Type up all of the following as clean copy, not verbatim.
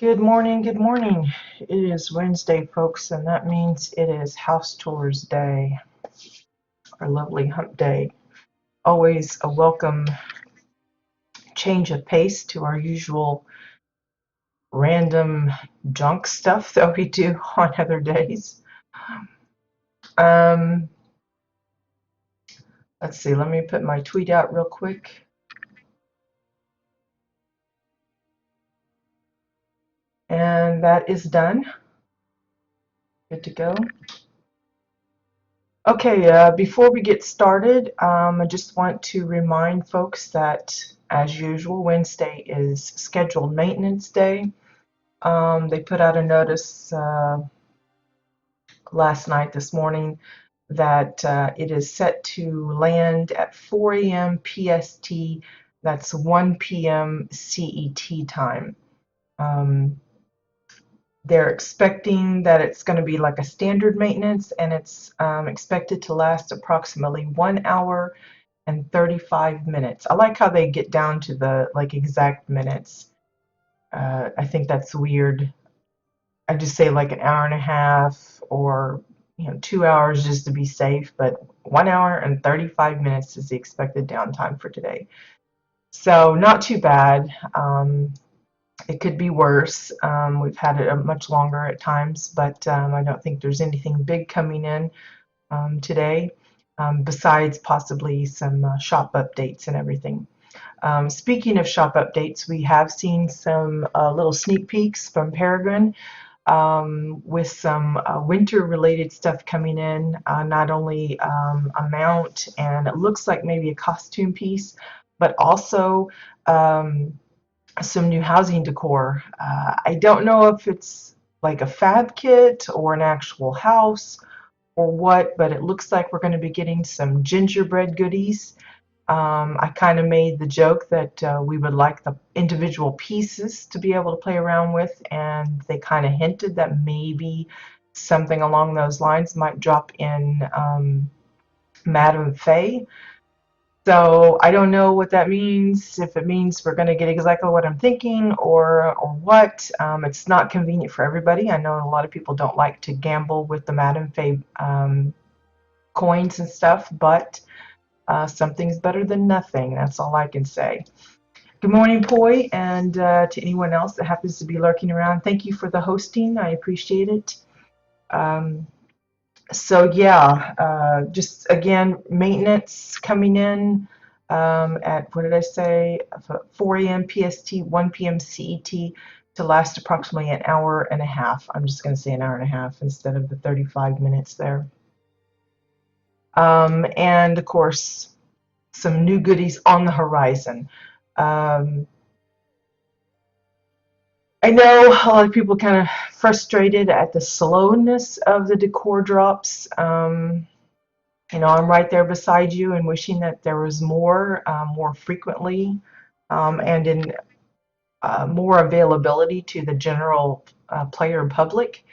Good morning, good morning. It is Wednesday, folks, and that means it is House Tours Day, our lovely hump day. Always a welcome change of pace to our usual random junk stuff that we do on other days. Um, let's see, let me put my tweet out real quick. And that is done. Good to go. Okay, before we get started, I just want to remind folks that, as usual, Wednesday is scheduled maintenance day. They put out a notice this morning, that it is set to land at 4 a.m. PST. That's 1 p.m. CET time. They're expecting that it's going to be like a standard maintenance, and it's expected to last approximately 1 hour and 35 minutes. I like how they get down to the exact minutes. I think that's weird. I just say like an hour and a half, or 2 hours just to be safe, but 1 hour and 35 minutes is the expected downtime for today. So not too bad. It could be worse. We've had it much longer at times, but I don't think there's anything big coming in today, besides possibly some shop updates and everything. Speaking of shop updates, we have seen some little sneak peeks from Peregrine, with some winter-related stuff coming in, not only a mount, and it looks like maybe a costume piece, but also some new housing decor. I don't know if it's like a fab kit or an actual house or what, but it looks like we're going to be getting some gingerbread goodies. I kind of made the joke that we would like the individual pieces to be able to play around with, and they kind of hinted that maybe something along those lines might drop in Madame Faye. So I don't know what that means, if it means we're going to get exactly what I'm thinking, or what. It's not convenient for everybody. I know a lot of people don't like to gamble with the Madame Faye coins and stuff, but something's better than nothing. That's all I can say. Good morning, Poi, and to anyone else that happens to be lurking around. Thank you for the hosting. I appreciate it. So yeah, just again, maintenance coming in at, what did I say, 4 a.m. PST, 1 p.m. CET, to last approximately an hour and a half. I'm just going to say an hour and a half instead of the 35 minutes there. And of course, some new goodies on the horizon. I know a lot of people kind of frustrated at the slowness of the decor drops. I'm right there beside you and wishing that there was more frequently, and in more availability to the general player public.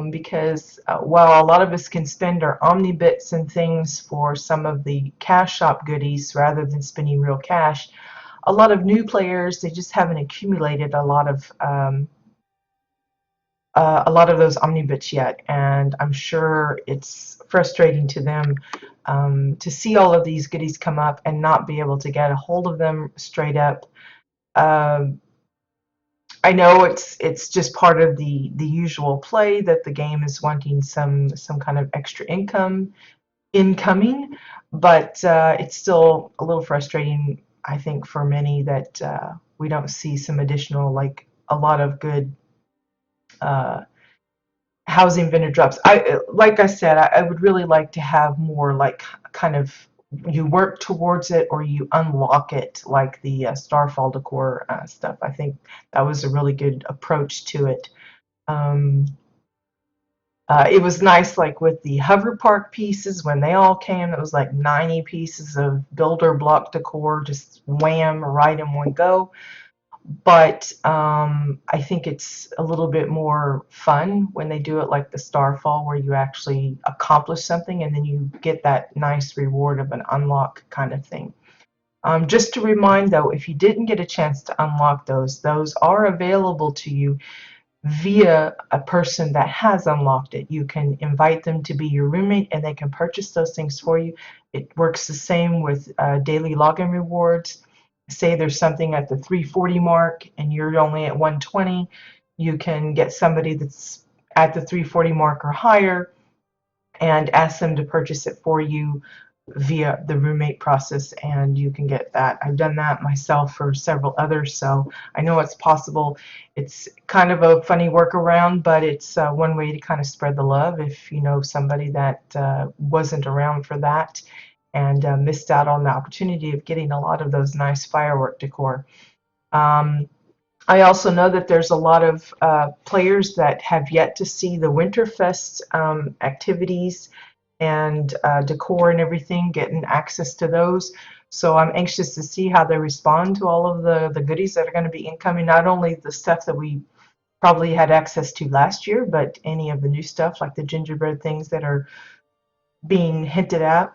Because while a lot of us can spend our omnibits and things for some of the cash shop goodies rather than spending real cash, a lot of new players, they just haven't accumulated a lot of those omnibits yet, and I'm sure it's frustrating to them to see all of these goodies come up and not be able to get a hold of them straight up. I know it's just part of the usual play that the game is wanting some kind of extra income incoming, but it's still a little frustrating, I think, for many, that we don't see some additional, like a lot of good housing vendor drops. Like I said, I would really like to have more, like, kind of, you work towards it or you unlock it, like the Starfall decor stuff. I think that was a really good approach to it. It was nice, like with the hover park pieces, when they all came, it was like 90 pieces of builder block decor, just wham, right in one go. But I think it's a little bit more fun when they do it like the Starfall, where you actually accomplish something and then you get that nice reward of an unlock kind of thing. Just to remind though, if you didn't get a chance to unlock those are available to you via a person that has unlocked it. You can invite them to be your roommate and they can purchase those things for you. It works the same with daily login rewards. Say there's something at the 340 mark and you're only at 120, you can get somebody that's at the 340 mark or higher and ask them to purchase it for you via the roommate process, and you can get that. I've done that myself for several others, so I know it's possible. It's kind of a funny workaround, but it's one way to kind of spread the love if you know somebody that wasn't around for that and missed out on the opportunity of getting a lot of those nice firework decor. I also know that there's a lot of players that have yet to see the Winterfest activities and decor and everything, getting access to those. So I'm anxious to see how they respond to all of the goodies that are going to be incoming, not only the stuff that we probably had access to last year, but any of the new stuff like the gingerbread things that are being hinted at.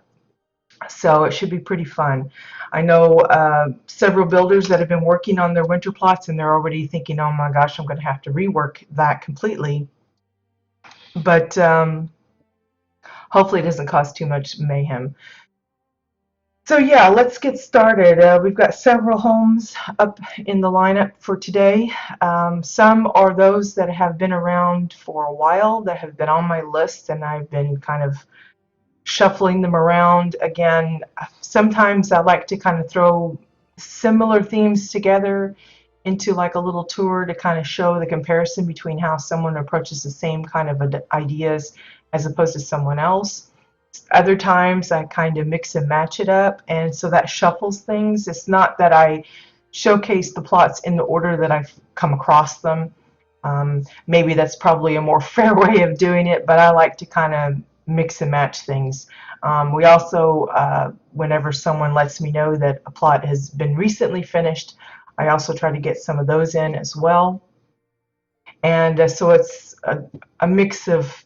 So it should be pretty fun. I know several builders that have been working on their winter plots and they're already thinking, oh my gosh, I'm going to have to rework that completely. But hopefully it doesn't cause too much mayhem. So yeah, let's get started. We've got several homes up in the lineup for today. Some are those that have been around for a while, that have been on my list, and I've been kind of shuffling them around. Again, sometimes I like to kind of throw similar themes together into like a little tour to kind of show the comparison between how someone approaches the same kind of ideas as opposed to someone else. Other times I kind of mix and match it up, and so that shuffles things. It's not that I showcase the plots in the order that I've come across them. Maybe that's probably a more fair way of doing it, but I like to kind of mix and match things. We also, whenever someone lets me know that a plot has been recently finished, I also try to get some of those in as well. And so it's a mix of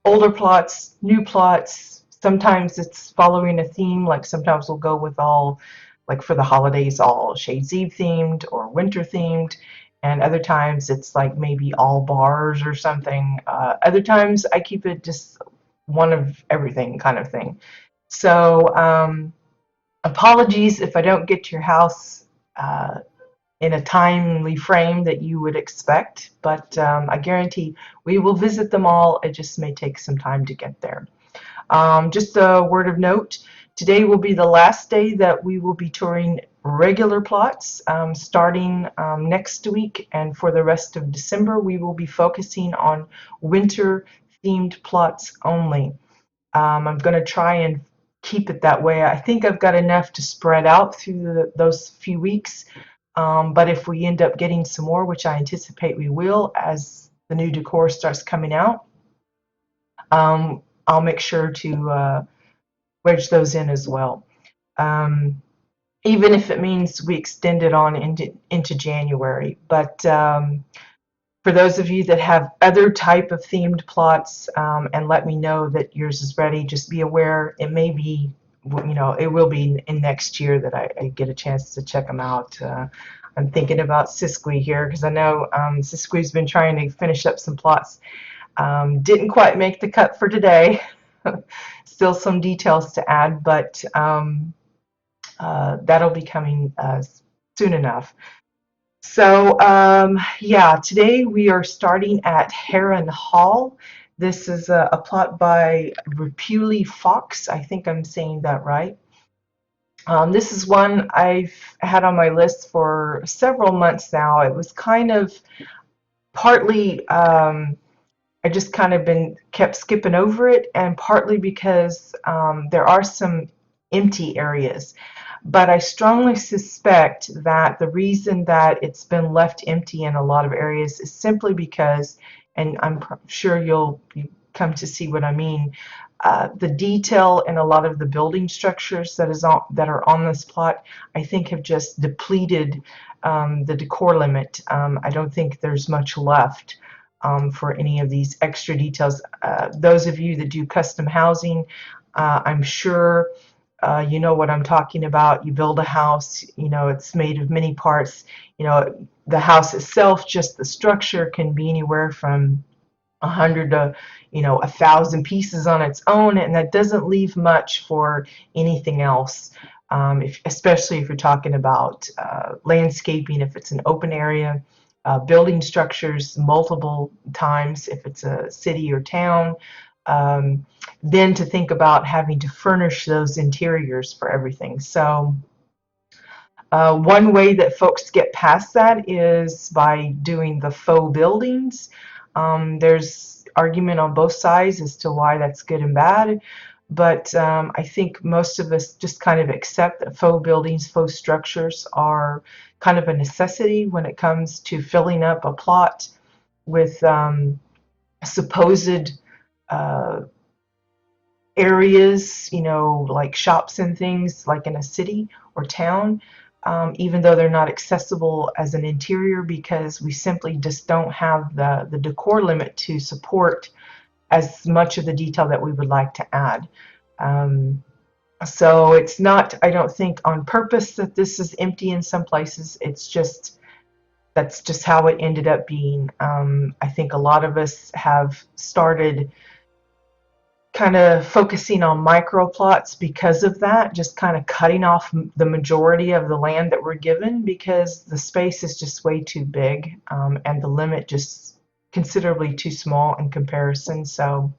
older plots, new plots. Sometimes it's following a theme, like sometimes we'll go with all, like for the holidays, all Shades Eve themed or winter themed. And other times it's like maybe all bars or something. Other times I keep it just one of everything kind of thing. So apologies if I don't get to your house in a timely frame that you would expect, but I guarantee we will visit them all. It just may take some time to get there. Just a word of note, today will be the last day that we will be touring regular plots. Starting next week and for the rest of December, we will be focusing on winter themed plots only. I'm going to try and keep it that way. I think I've got enough to spread out through those few weeks, but if we end up getting some more, which I anticipate we will as the new decor starts coming out, I'll make sure to wedge those in as well. Even if it means we extend it on into January. But for those of you that have other type of themed plots, and let me know that yours is ready, just be aware it may be, you know, it will be in next year that I get a chance to check them out. I'm thinking about Siskwe here because I know Siskwe's been trying to finish up some plots. Didn't quite make the cut for today. Still some details to add, but that'll be coming soon enough. So yeah, today we are starting at Heron Hall. This is a plot by Repuli Fox. I think I'm saying that right. This is one I've had on my list for several months now. It was kind of partly I just kind of kept skipping over it, and partly because there are some empty areas. But I strongly suspect that the reason that it's been left empty in a lot of areas is simply because, and I'm sure you'll come to see what I mean, the detail in a lot of the building structures that are on this plot, I think have just depleted the decor limit. I don't think there's much left for any of these extra details. Those of you that do custom housing, I'm sure You know what I'm talking about. You build a house, you know, it's made of many parts. You know, the house itself, just the structure, can be anywhere from 100 to, you know, 1,000 pieces on its own, and that doesn't leave much for anything else. Especially if you're talking about landscaping, if it's an open area, building structures multiple times, if it's a city or town, um, then to think about having to furnish those interiors for everything. So one way that folks get past that is by doing the faux buildings. There's argument on both sides as to why that's good and bad, but I think most of us just kind of accept that faux buildings, faux structures are kind of a necessity when it comes to filling up a plot with supposed uh, areas, you know, like shops and things like in a city or town, even though they're not accessible as an interior because we simply just don't have the decor limit to support as much of the detail that we would like to add. Um, so it's not, I don't think, on purpose that this is empty in some places. It's just, that's just how it ended up being. I think a lot of us have started kind of focusing on micro plots because of that, just kind of cutting off the majority of the land that we're given because the space is just way too big, and the limit just considerably too small in comparison. So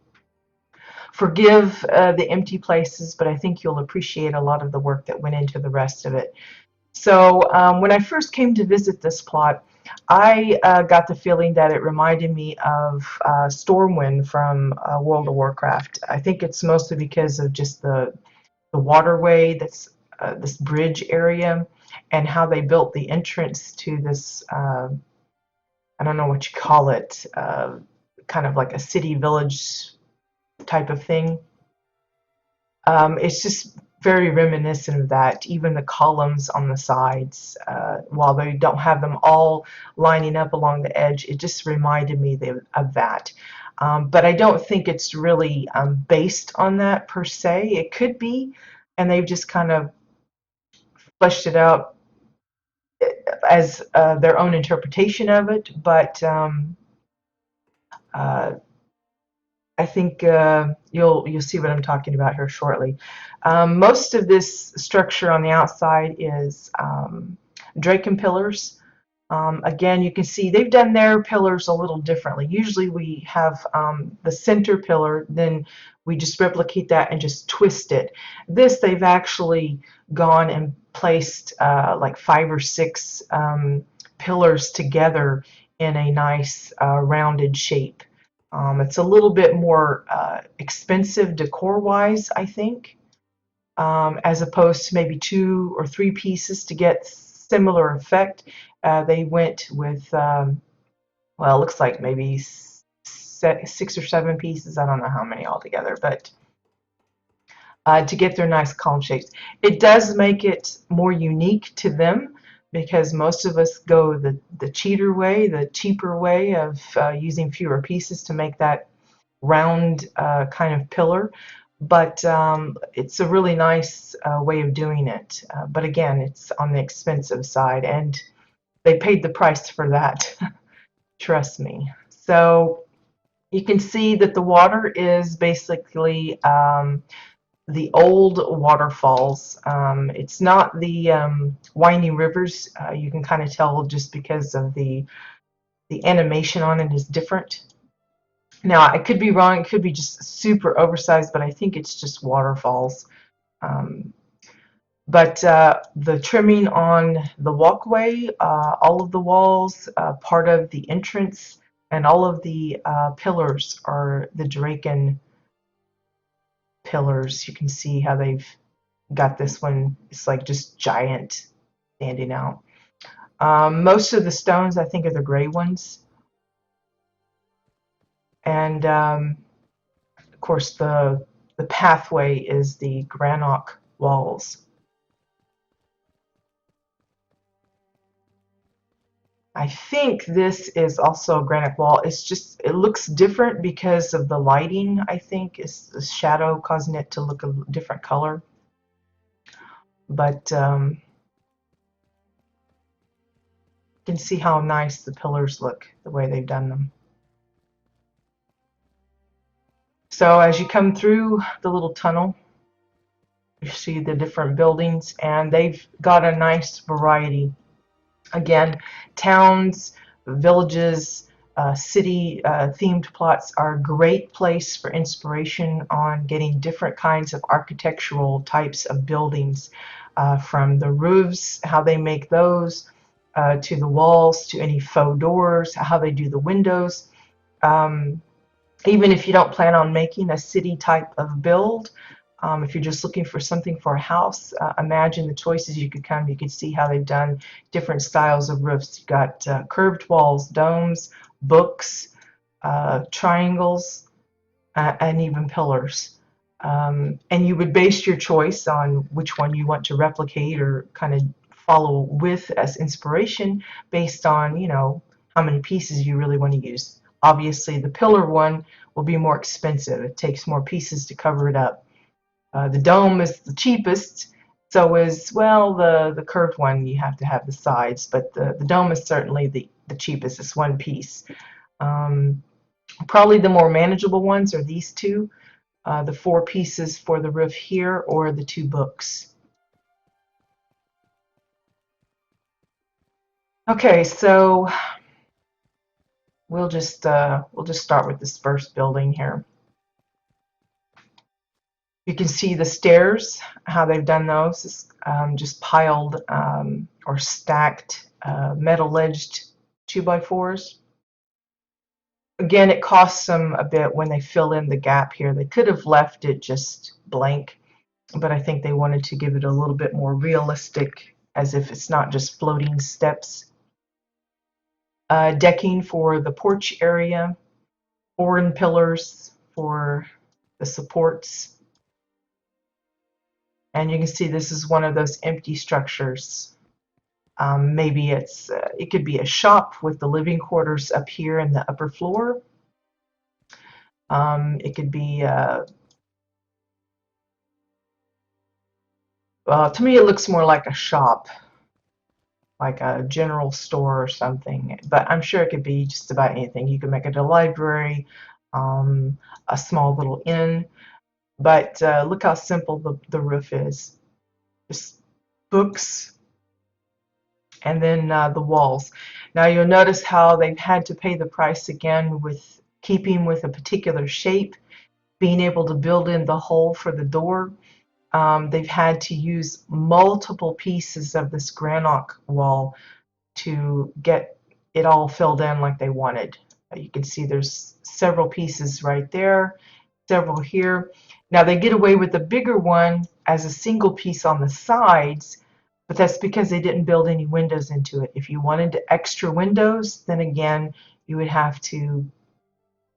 forgive the empty places, but I think you'll appreciate a lot of the work that went into the rest of it. So when I first came to visit this plot, I got the feeling that it reminded me of Stormwind from World of Warcraft. I think it's mostly because of just the waterway that's this bridge area and how they built the entrance to this, I don't know what you call it, kind of like a city village type of thing. It's just very reminiscent of that. Even the columns on the sides, while they don't have them all lining up along the edge, it just reminded me of that. But I don't think it's really based on that per se. It could be, and they've just kind of fleshed it out as their own interpretation of it. But uh, I think you'll see what I'm talking about here shortly. Most of this structure on the outside is Draken pillars. Again, you can see they've done their pillars a little differently. Usually we have the center pillar, then we just replicate that and just twist it. This, they've actually gone and placed like 5 or 6 pillars together in a nice rounded shape. It's a little bit more expensive decor-wise, I think, as opposed to maybe 2 or 3 pieces to get similar effect. They went with, well, it looks like maybe 6 or 7 pieces. I don't know how many altogether, but to get their nice column shapes. It does make it more unique to them because most of us go the cheater way, the cheaper way of using fewer pieces to make that round kind of pillar. But it's a really nice way of doing it. But again, it's on the expensive side, and they paid the price for that. Trust me. So you can see that the water is basically the old waterfalls. It's not the winding rivers. You can kind of tell just because of the animation on it is different. Now, I could be wrong. It could be just super oversized, but I think it's just waterfalls. Um, but the trimming on the walkway, all of the walls, part of the entrance, and all of the pillars are the Draken pillars. You can see how they've got this one. It's like just giant standing out. Most of the stones, I think, are the gray ones. And of course, the pathway is the granite walls. I think this is also a granite wall. It's just, it looks different because of the lighting, I think, is the shadow causing it to look a different color. but you can see how nice the pillars look, the way they've done them. So as you come through the little tunnel, you see the different buildings, and they've got a nice variety. Again, towns, villages, city themed plots are a great place for inspiration on getting different kinds of architectural types of buildings, from the roofs, how they make those, to the walls, to any faux doors, how they do the windows. Um, Even if you don't plan on making a city type of build, if you're just looking for something for a house, imagine the choices you could come. You could see how they've done different styles of roofs. You've got curved walls, domes, books, triangles, and even pillars. And you would base your choice on which one you want to replicate or kind of follow with as inspiration based on, how many pieces you really want to use. Obviously, the pillar one will be more expensive. It takes more pieces to cover it up. The dome is the cheapest, so is, well, the curved one, you have to have the sides, but the dome is certainly the cheapest. It's one piece. Probably the more manageable ones are these two, the 4 pieces for the roof here, or the 2 books. Okay, so we'll just start with this first building here. You can see the stairs, how they've done those. It's, just piled or stacked metal-edged 2x4s. Again, it costs them a bit when they fill in the gap here. They could have left it just blank, but I think they wanted to give it a little bit more realistic, as if it's not just floating steps. Decking for the porch area, oren pillars for the supports. And you can see this is one of those empty structures. Maybe it could be a shop with the living quarters up here in the upper floor. It could be, to me it looks more like a shop, like a general store or something. But I'm sure it could be just about anything. You could make it a library, a small little inn. But look how simple the roof is. Just books, and then the walls. Now you'll notice how they've had to pay the price again with keeping with a particular shape, being able to build in the hole for the door. They've had to use multiple pieces of this granite wall to get it all filled in like they wanted. You can see there's several pieces right there, several here. Now they get away with the bigger one as a single piece on the sides, but that's because they didn't build any windows into it. If you wanted extra windows, then again, you would have to,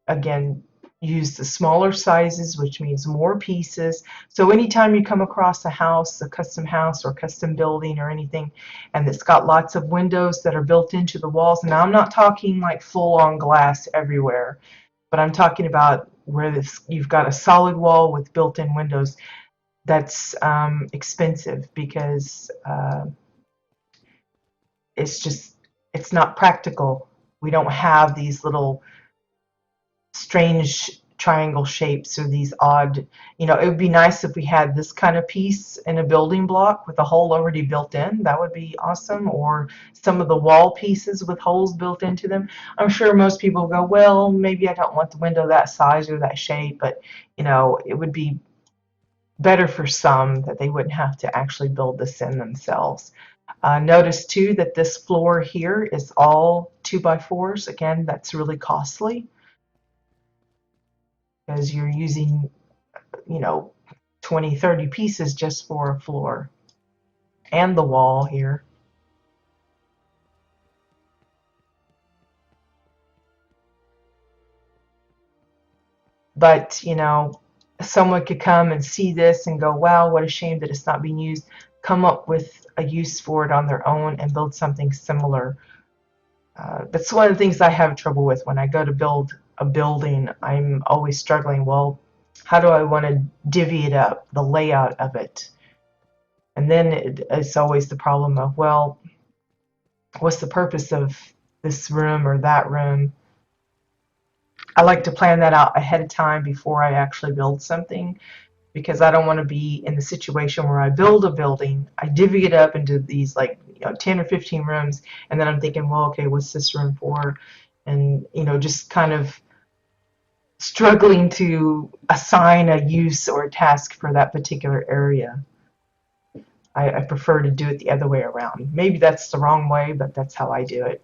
again, use the smaller sizes, which means more pieces. So anytime you come across a house, a custom house or custom building or anything, and it's got lots of windows that are built into the walls, and I'm not talking like full-on glass everywhere, but I'm talking about where you've got a solid wall with built-in windows. That's expensive because it's not practical. We don't have these little strange triangle shapes or these odd, it would be nice if we had this kind of piece in a building block with a hole already built in. That would be awesome. Or some of the wall pieces with holes built into them. I'm sure most people go, well, maybe I don't want the window that size or that shape, but it would be better for some that they wouldn't have to actually build this in themselves. Notice too that this floor here is all 2x4s. Again, that's really costly because you're using 20, 30 pieces just for a floor and the wall here. But someone could come and see this and go, wow, what a shame that it's not being used. Come up with a use for it on their own and build something similar. That's one of the things I have trouble with when I go to build a building. I'm always struggling. Well, how do I want to divvy it up, the layout of it? And then it's always the problem of, well, what's the purpose of this room or that room? I like to plan that out ahead of time before I actually build something, because I don't want to be in the situation where I build a building, I divvy it up into these, like, 10 or 15 rooms, and then I'm thinking, well, okay, what's this room for? And just kind of struggling to assign a use or a task for that particular area. I prefer to do it the other way around. Maybe that's the wrong way, but that's how I do it.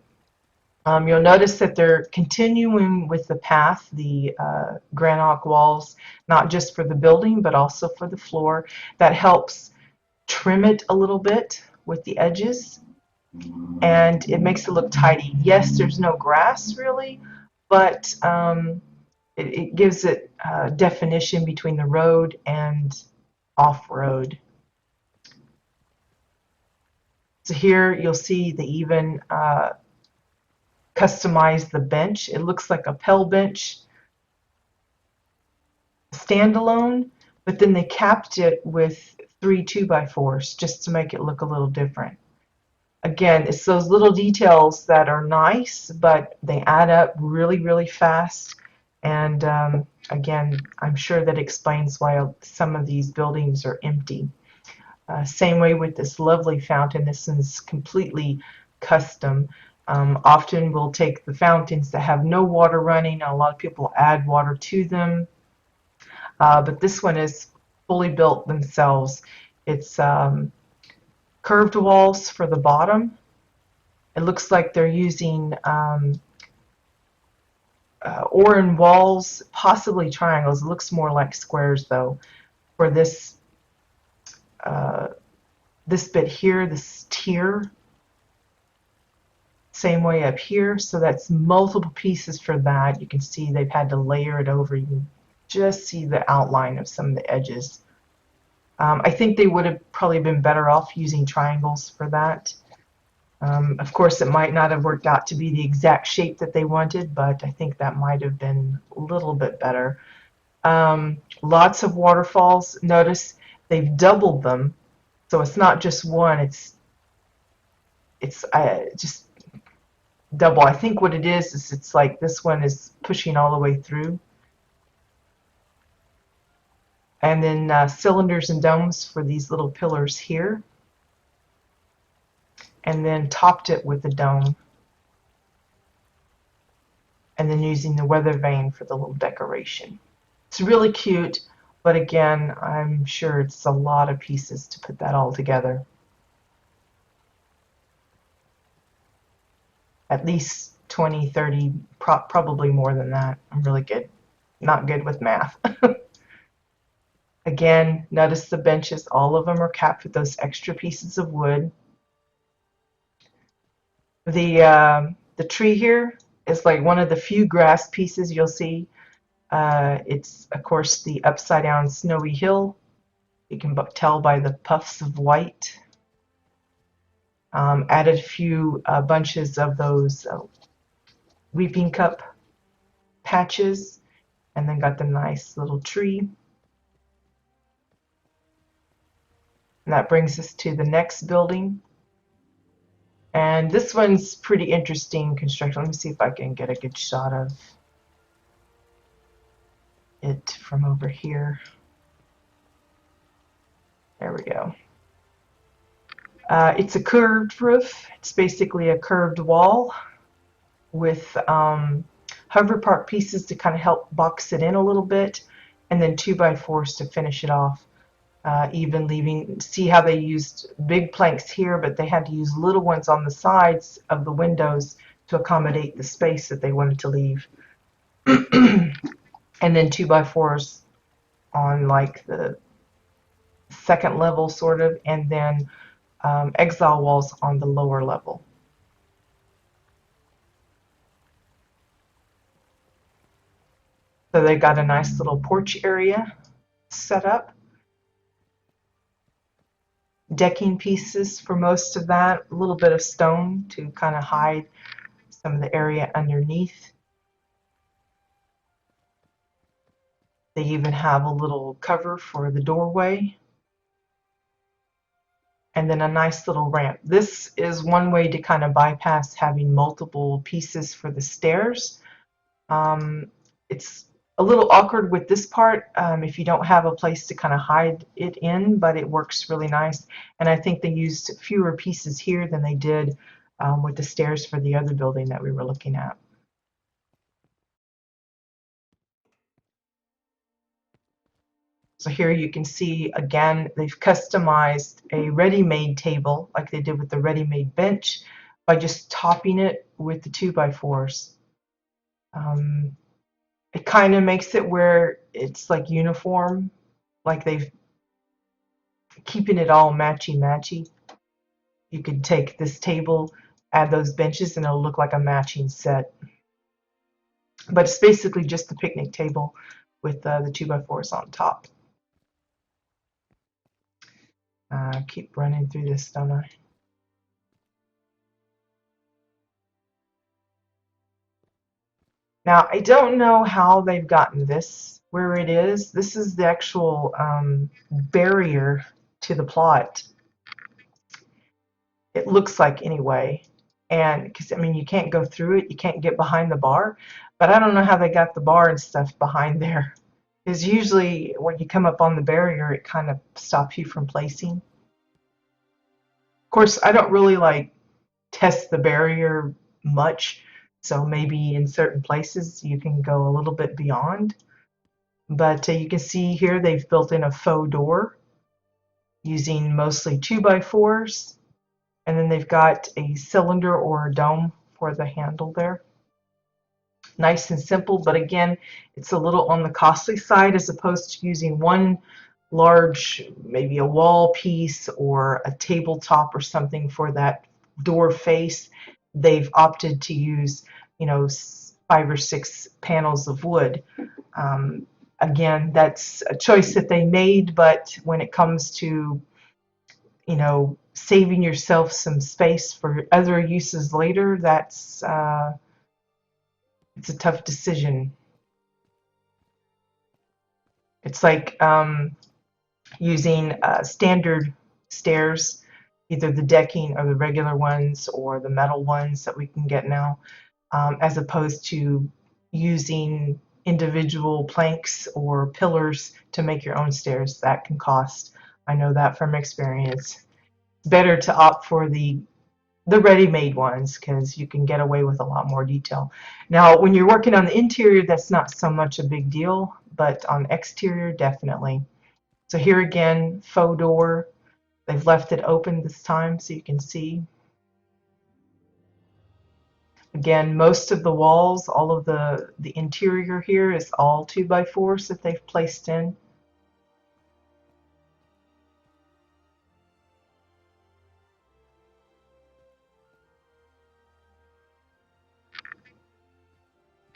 You'll notice that they're continuing with the path, the granite walls, not just for the building, but also for the floor. That helps trim it a little bit with the edges, and it makes it look tidy. Yes, there's no grass really, but it gives it definition between the road and off-road. So here you'll see they even customize the bench. It looks like a Pell bench standalone, but then they capped it with 3 2x4s just to make it look a little different. Again, it's those little details that are nice, but they add up really, really fast. And again, I'm sure that explains why some of these buildings are empty. Same way with this lovely fountain. This is completely custom. Often we'll take the fountains that have no water running. A lot of people add water to them, but this one is fully built themselves. It's curved walls for the bottom. It looks like they're using Oran walls, possibly triangles. It looks more like squares though. For this this bit here, this tier, same way up here. So that's multiple pieces for that. You can see they've had to layer it over. You can just see the outline of some of the edges. I think they would have probably been better off using triangles for that. Of course, it might not have worked out to be the exact shape that they wanted, but I think that might have been a little bit better. Lots of waterfalls. Notice they've doubled them, so it's not just one. It's just double. I think what it is it's like this one is pushing all the way through. And then cylinders and domes for these little pillars here. And then topped it with a dome. And then using the weather vane for the little decoration. It's really cute, but again, I'm sure it's a lot of pieces to put that all together. At least 20, 30, probably more than that. I'm really not good with math. Again, notice the benches, all of them are capped with those extra pieces of wood. The tree here is like one of the few grass pieces you'll see. It's, of course, the upside down snowy hill. You can tell by the puffs of white. Added a few bunches of those weeping cup patches, and then got the nice little tree. And that brings us to the next building. And this one's pretty interesting construction. Let me see if I can get a good shot of it from over here. There we go. It's a curved roof. It's basically a curved wall with hover part pieces to kind of help box it in a little bit, and then 2x4s to finish it off. Even leaving, see how they used big planks here, but they had to use little ones on the sides of the windows to accommodate the space that they wanted to leave. And then 2x4s on like the second level sort of, and then exile walls on the lower level. So they got a nice little porch area set up. Decking pieces for most of that, a little bit of stone to kind of hide some of the area underneath. They even have a little cover for the doorway. and then a nice little ramp. This is one way to kind of bypass having multiple pieces for the stairs. It's a little awkward with this part if you don't have a place to kind of hide it in, but it works really nice. And I think they used fewer pieces here than they did with the stairs for the other building that we were looking at. So here you can see, again, they've customized a ready-made table like they did with the ready-made bench by just topping it with the 2x4s. It kind of makes it where it's like uniform, like they've keeping it all matchy-matchy. You could take this table, add those benches, and it'll look like a matching set. But it's basically just the picnic table with the 2x4s on top. Keep running through this, don't I? Now, I don't know how they've gotten this where it is. This is the actual barrier to the plot. It looks like anyway. And because, I mean, you can't go through it, you can't get behind the bar. But I don't know how they got the bar and stuff behind there. Because usually when you come up on the barrier, it kind of stops you from placing. Of course, I don't really like test the barrier much, so maybe in certain places you can go a little bit beyond. But you can see here they've built in a faux door using mostly 2x4s, and then they've got a cylinder or a dome for the handle there. Nice and simple, but again, it's a little on the costly side as opposed to using one large, maybe a wall piece or a tabletop or something for that door face. They've opted to use, you know, 5 or 6 panels of wood. Again, that's a choice that they made, but when it comes to, you know, saving yourself some space for other uses later, that's it's a tough decision. It's like using standard stairs, either the decking or the regular ones or the metal ones that we can get now, as opposed to using individual planks or pillars to make your own stairs. That can cost. I know that from experience. It's better to opt for the ready-made ones because you can get away with a lot more detail. Now, when you're working on the interior, that's not so much a big deal, but on exterior, definitely. So here again, faux door. They've left it open this time so you can see. Again, most of the walls, all of the interior here is all 2x4s that they've placed in.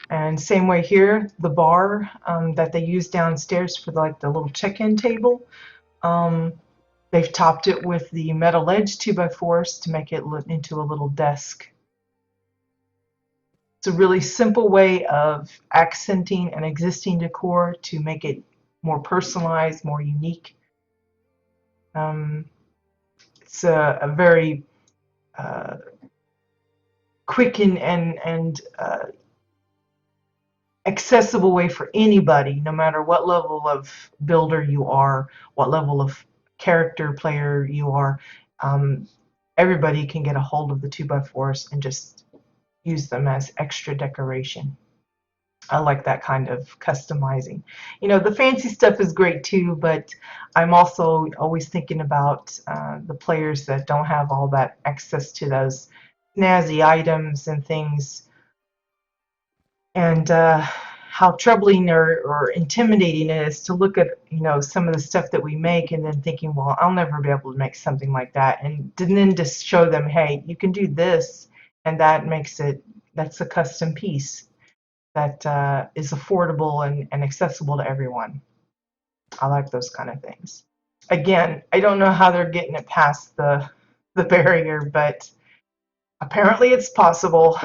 And same way here, the bar that they use downstairs for like the little check-in table. They've topped it with the metal edge 2x4s to make it into a little desk. It's a really simple way of accenting an existing decor to make it more personalized, more unique. It's a very quick and accessible way for anybody, no matter what level of builder you are, what level of character player you are. Everybody can get a hold of the 2x4s and just use them as extra decoration. I like that kind of customizing. You know, the fancy stuff is great too, but I'm also always thinking about the players that don't have all that access to those snazzy items and things, and how troubling or intimidating it is to look at, you know, some of the stuff that we make and then thinking, well, I'll never be able to make something like that, and then just show them, hey, you can do this, and that makes it, that's a custom piece that is affordable and accessible to everyone. I like those kind of things. Again, I don't know how they're getting it past the barrier, but apparently it's possible.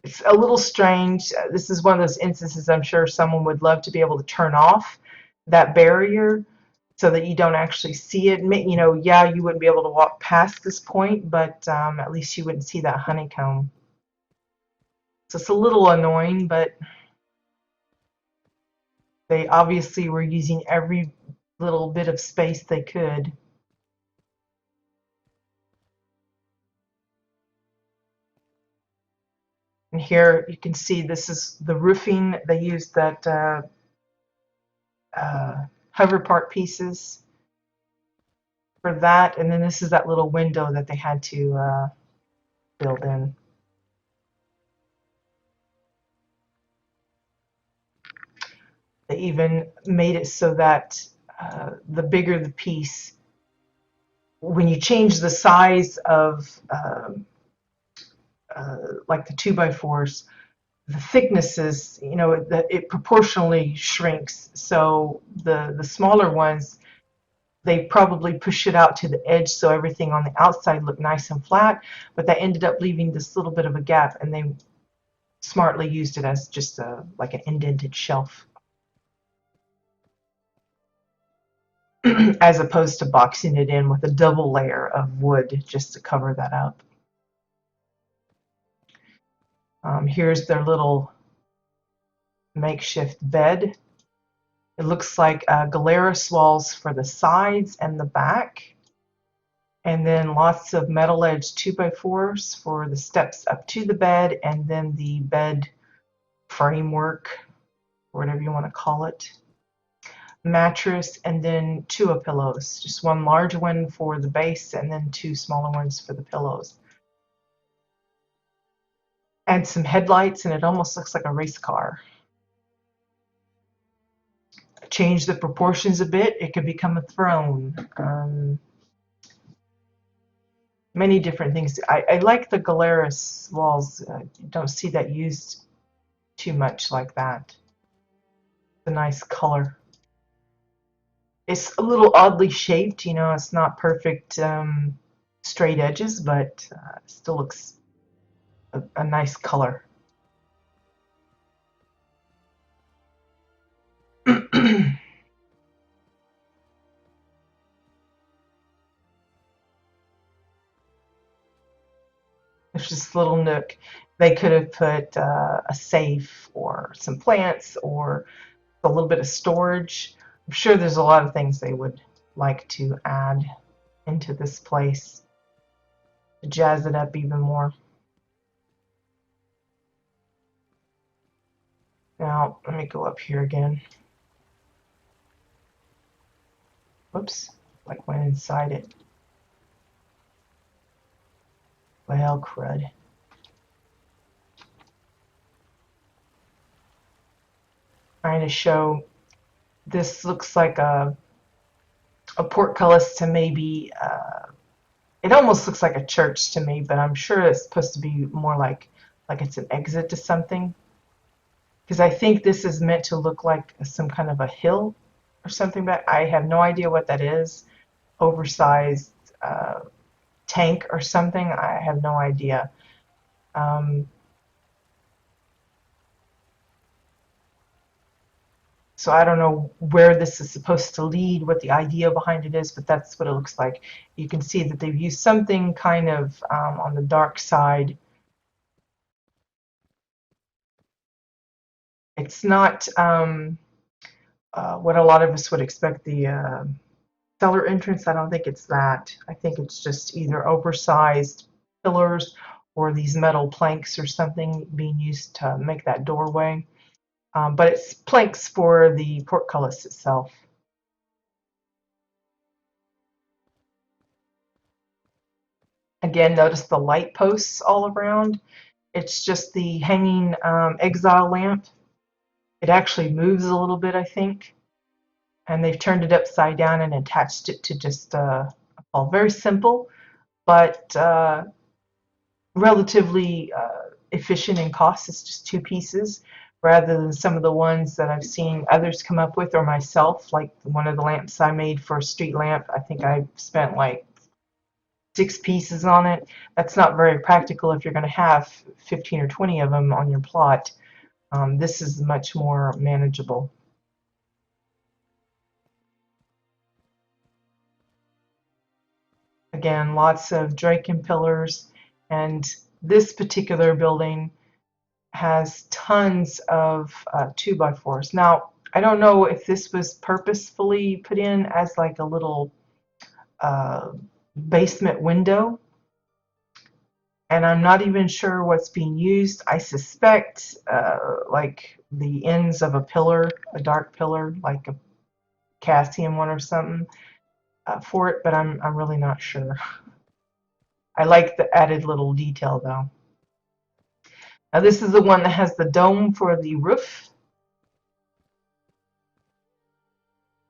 It's a little strange. This is one of those instances I'm sure someone would love to be able to turn off that barrier so that you don't actually see it. You know, yeah, you wouldn't be able to walk past this point, but at least you wouldn't see that honeycomb. So it's a little annoying, but they obviously were using every little bit of space they could. And here you can see this is the roofing. They used that hover part pieces for that, and then this is that little window that they had to build in. They even made it so that the bigger the piece, when you change the size of like the 2x4s, the thicknesses, you know, it proportionally shrinks. So the smaller ones, they probably push it out to the edge so everything on the outside looked nice and flat, but that ended up leaving this little bit of a gap, and they smartly used it as just like an indented shelf. As opposed to boxing it in with a double layer of wood just to cover that up. Here's their little makeshift bed. It looks like Galeras walls for the sides and the back, and then lots of metal edged 2x4s for the steps up to the bed, and then the bed framework, or whatever you want to call it. Mattress, and then 2 pillows, just one large one for the base and then 2 smaller ones for the pillows. And some headlights, and it almost looks like a race car. Change the proportions a bit, it could become a throne. Many different things. I like the Galeras walls. Don't see that used too much like that. It's a nice color. It's a little oddly shaped, you know, it's not perfect straight edges, but still looks a nice color. There's this little nook. They could have put a safe or some plants or a little bit of storage. I'm sure there's a lot of things they would like to add into this place to jazz it up even more. Now, let me go up here again. Whoops, like went inside it. Well, crud. Trying to show, this looks like a portcullis to maybe, it almost looks like a church to me, but I'm sure it's supposed to be more like it's an exit to something. Because I think this is meant to look like some kind of a hill or something, but I have no idea what that is. Oversized tank or something, I have no idea. So I don't know where this is supposed to lead, what the idea behind it is, but that's what it looks like. You can see that they've used something kind of on the dark side. It's not what a lot of us would expect, the cellar entrance. I don't think it's that. I think it's just either oversized pillars or these metal planks or something being used to make that doorway. But it's planks for the portcullis itself. Again, notice the light posts all around. It's just the hanging exile lamp. It actually moves a little bit, I think. And they've turned it upside down and attached it to just a pole. Very simple, but relatively efficient in cost. It's just 2 pieces rather than some of the ones that I've seen others come up with, or myself, like one of the lamps I made for a street lamp. I think I spent like 6 pieces on it. That's not very practical if you're going to have 15 or 20 of them on your plot. This is much more manageable. Again, lots of Draken pillars, and this particular building has tons of 2x4s. Now, I don't know if this was purposefully put in as like a little uh, basement window, and I'm not even sure what's being used. I suspect like the ends of a pillar, a dark pillar, like a Cassian one or something for it, but I'm really not sure. I like the added little detail though. Now this is the one that has the dome for the roof.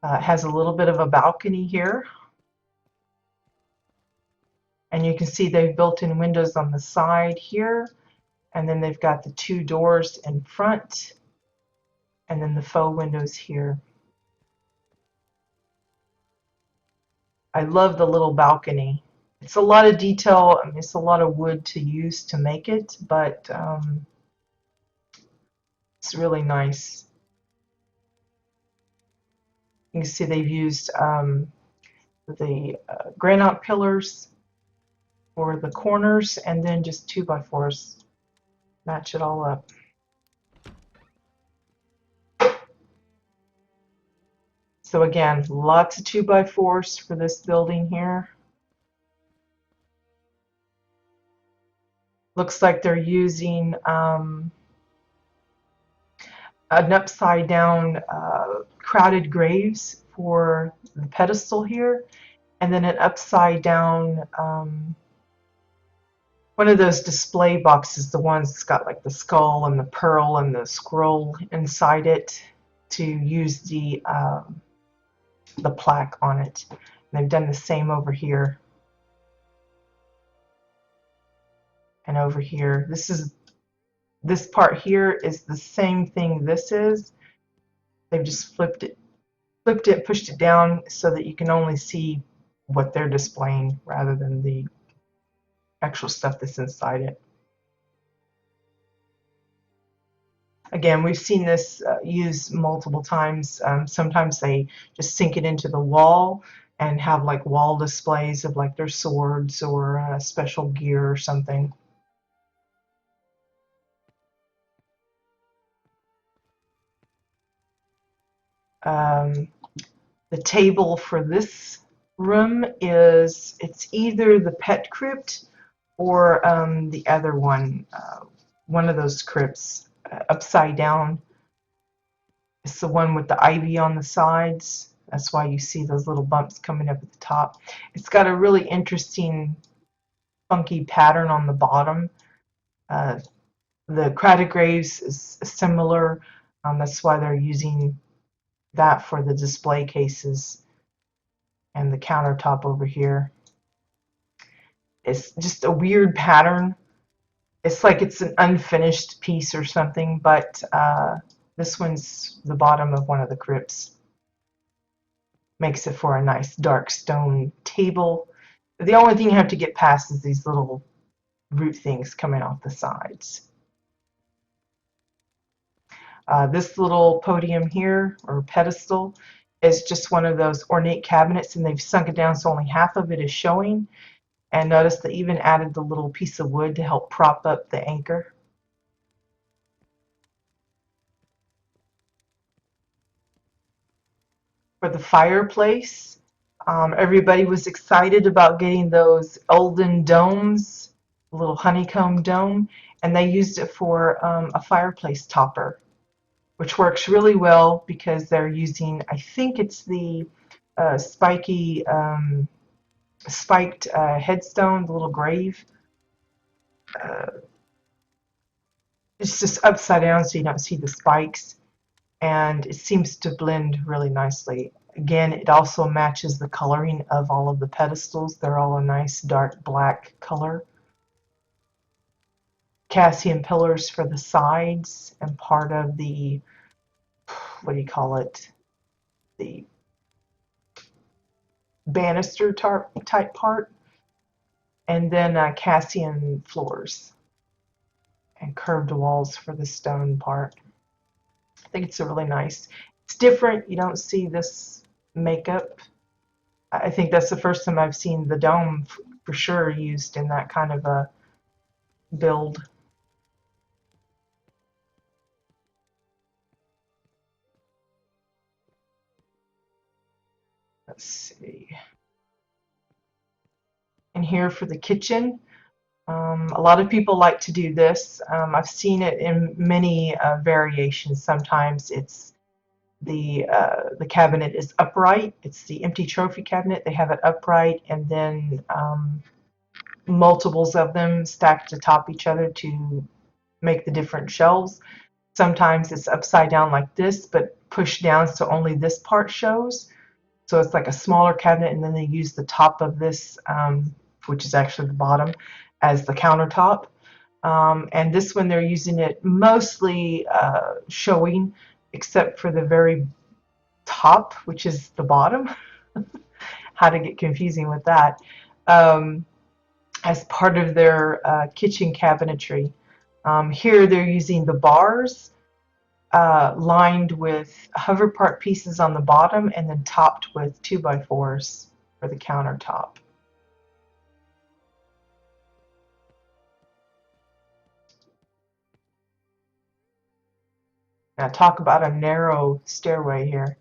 It has a little bit of a balcony here. And you can see they've built in windows on the side here. And then they've got the 2 doors in front. And then the faux windows here. I love the little balcony. It's a lot of detail. I mean, it's a lot of wood to use to make it, but it's really nice. You can see they've used the granite pillars for the corners, and then just 2x4s. Match it all up. So again, lots of 2x4s for this building here. Looks like they're using an upside down crowded graves for the pedestal here, and then an upside down one of those display boxes, the ones that's got like the skull and the pearl and the scroll inside it, to use the plaque on it. And they've done the same over here and over here. This part here is the same thing this is. They've just flipped it, pushed it down so that you can only see what they're displaying rather than the actual stuff that's inside it. Again, we've seen this used multiple times. Sometimes they just sink it into the wall and have like wall displays of like their swords or special gear or something. The table for this room is, it's either the pet crypt or the other one of those crypts, upside down. It's the one with the ivy on the sides. That's why you see those little bumps coming up at the top. It's got a really interesting, funky pattern on the bottom. The crowded graves is similar. That's why they're using that for the display cases and the countertop over here. It's just a weird pattern. It's like it's an unfinished piece or something, but this one's the bottom of one of the crypts. Makes it for a nice dark stone table. The only thing you have to get past is these little root things coming off the sides. This little podium here, or pedestal, is just one of those ornate cabinets, and they've sunk it down so only half of it is showing. And notice they even added the little piece of wood to help prop up the anchor. For the fireplace, everybody was excited about getting those Elden domes, a little honeycomb dome, and they used it for a fireplace topper, which works really well because they're using, I think it's the spiked headstone, the little grave. It's just upside down so you don't see the spikes, and it seems to blend really nicely. Again, it also matches the coloring of all of the pedestals. They're all a nice dark black color. Cassian pillars for the sides and part of the, what do you call it, the banister type part, and then Cassian floors and curved walls for the stone part. I think it's a really nice, it's different. You don't see this makeup I think that's the first time I've seen the dome for sure used in that kind of a build. Let's see. And here for the kitchen, a lot of people like to do this. I've seen it in many variations. Sometimes it's the cabinet is upright. It's the empty trophy cabinet. They have it upright, and then multiples of them stacked atop each other to make the different shelves. Sometimes it's upside down like this, but pushed down so only this part shows. So it's like a smaller cabinet, and then they use the top of this, which is actually the bottom, as the countertop. And this one they're using it mostly showing, except for the very top, which is the bottom. How to get confusing with that. Um, as part of their kitchen cabinetry. Here they're using the bars lined with hover part pieces on the bottom and then topped with 2x4s for the countertop. Now talk about a narrow stairway here.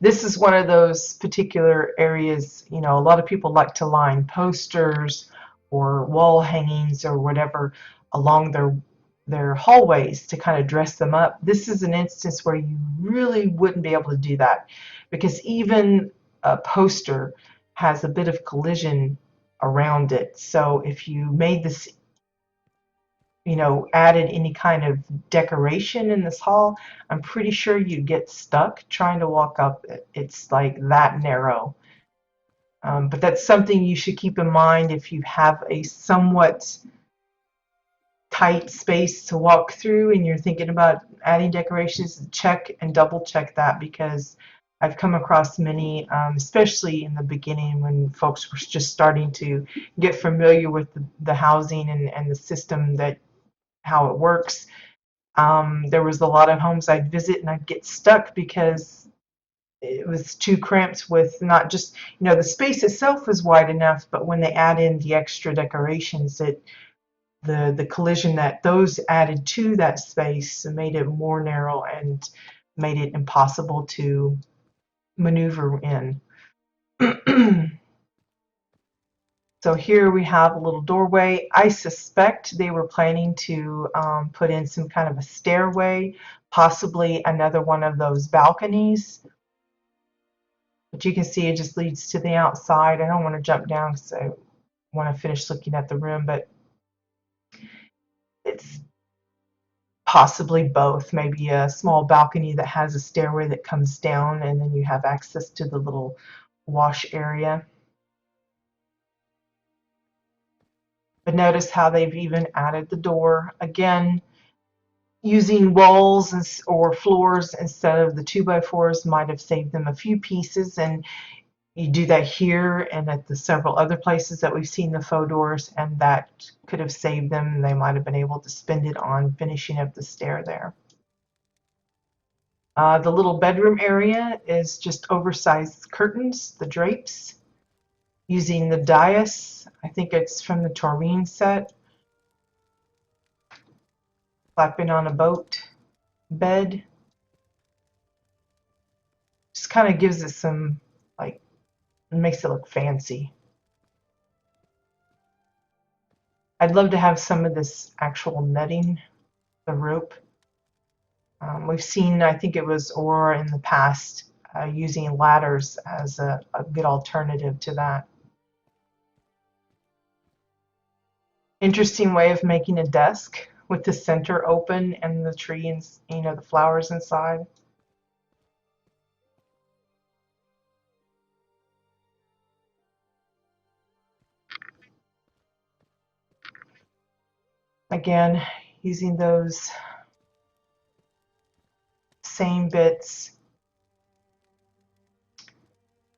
This is one of those particular areas, you know, a lot of people like to line posters or wall hangings or whatever along their hallways to kind of dress them up. This is an instance where you really wouldn't be able to do that, because even a poster has a bit of collision around it. So if you made this, you know, added any kind of decoration in this hall, I'm pretty sure you'd get stuck trying to walk up it. It's like that narrow. But that's something you should keep in mind if you have a somewhat tight space to walk through and you're thinking about adding decorations. Check and double check that, because I've come across many, especially in the beginning when folks were just starting to get familiar with the housing and the system, that how it works. There was a lot of homes I'd visit and I'd get stuck because it was too cramped with not just, you know, the space itself was wide enough, but when they add in the extra decorations, the collision that those added to that space made it more narrow and made it impossible to maneuver in. So here we have a little doorway. I suspect they were planning to put in some kind of a stairway, possibly another one of those balconies. But you can see it just leads to the outside. I don't want to jump down because I want to finish looking at the room, but it's possibly both. Maybe a small balcony that has a stairway that comes down, and then you have access to the little wash area. But notice how they've even added the door. Again, using walls or floors instead of the 2x4s might have saved them a few pieces, and you do that here and at the several other places that we've seen the faux doors, and that could have saved them. They might have been able to spend it on finishing up the stair there. The little bedroom area is just oversized curtains, the drapes, using the dais. I think it's from the Taurine set. Clapping on a boat bed. Just kind of gives it some, like, makes it look fancy. I'd love to have some of this actual netting, the rope. We've seen, I think it was Aurora in the past, using ladders as a good alternative to that. Interesting way of making a desk with the center open and the tree and, you know, the flowers inside. Again, using those same bits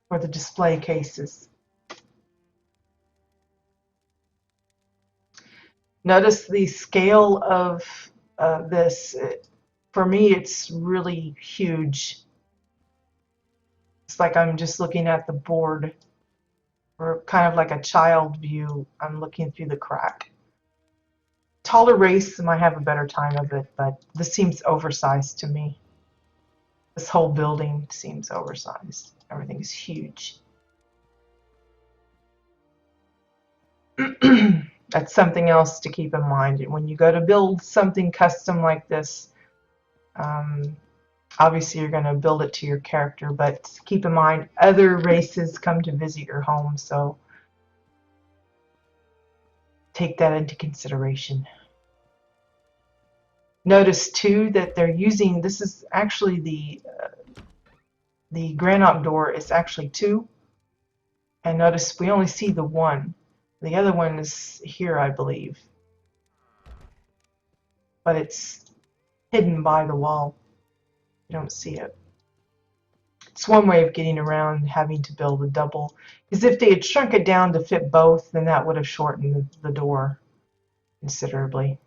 for the display cases. Notice the scale of this. For me, it's really huge. It's like I'm just looking at the board. or kind of like a child view. I'm looking through the crack. Taller race might have a better time of it, but this seems oversized to me. This whole building seems oversized. Everything is huge. That's something else to keep in mind. When you go to build something custom like this, um, obviously you're going to build it to your character, but keep in mind other races come to visit your home, so take that into consideration. Notice too that they're using, this is actually the granite door is actually two, and notice we only see the one. The other one is here, I believe, but it's hidden by the wall. You don't see it. It's one way of getting around having to build a double, because if they had shrunk it down to fit both, then that would have shortened the door considerably.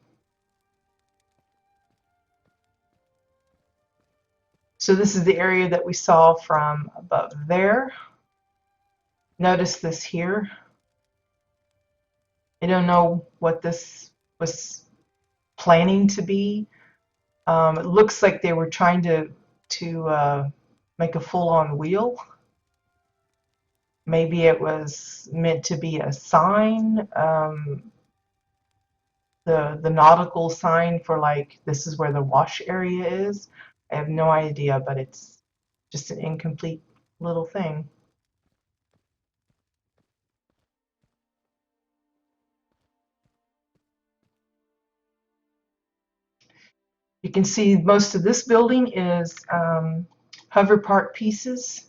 So this is the area that we saw from above there. Notice this here. I don't know what this was planning to be. It looks like they were trying to make a full-on wheel. Maybe it was meant to be a sign, the nautical sign for like this is where the wash area is. I have no idea, but it's just an incomplete little thing. You can see most of this building is hover park pieces.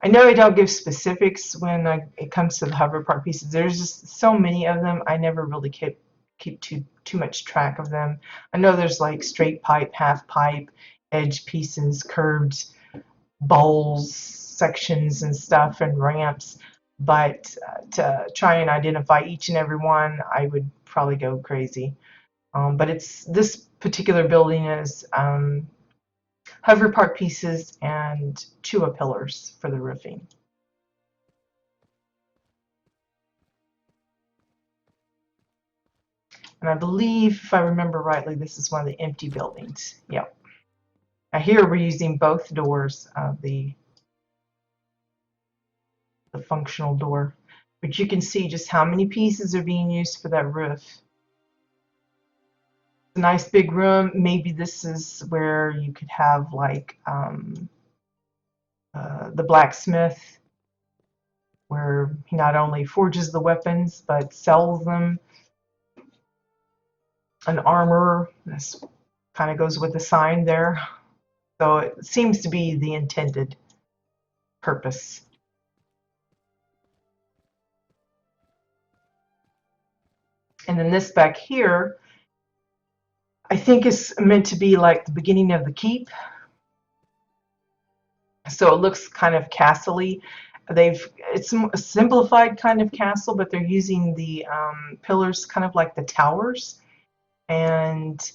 I know I don't give specifics when it comes to the hover park pieces. There's just so many of them. I never really keep too much track of them. I know there's like straight pipe, half pipe, edge pieces, curved bowls, sections and stuff, and ramps. But to try and identify each and every one, I would probably go crazy. But it's this particular building is hover park pieces and chua pillars for the roofing. And I believe, if I remember rightly, this is one of the empty buildings. Yep. Now here we're using both doors of the functional door. But you can see just how many pieces are being used for that roof. It's a nice big room. Maybe this is where you could have like the blacksmith, where he not only forges the weapons but sells them. An armor, this kind of goes with the sign there. So it seems to be the intended purpose. And then this back here, I think is meant to be like the beginning of the keep. So it looks kind of castle-y. It's a simplified kind of castle, but they're using the pillars kind of like the towers. And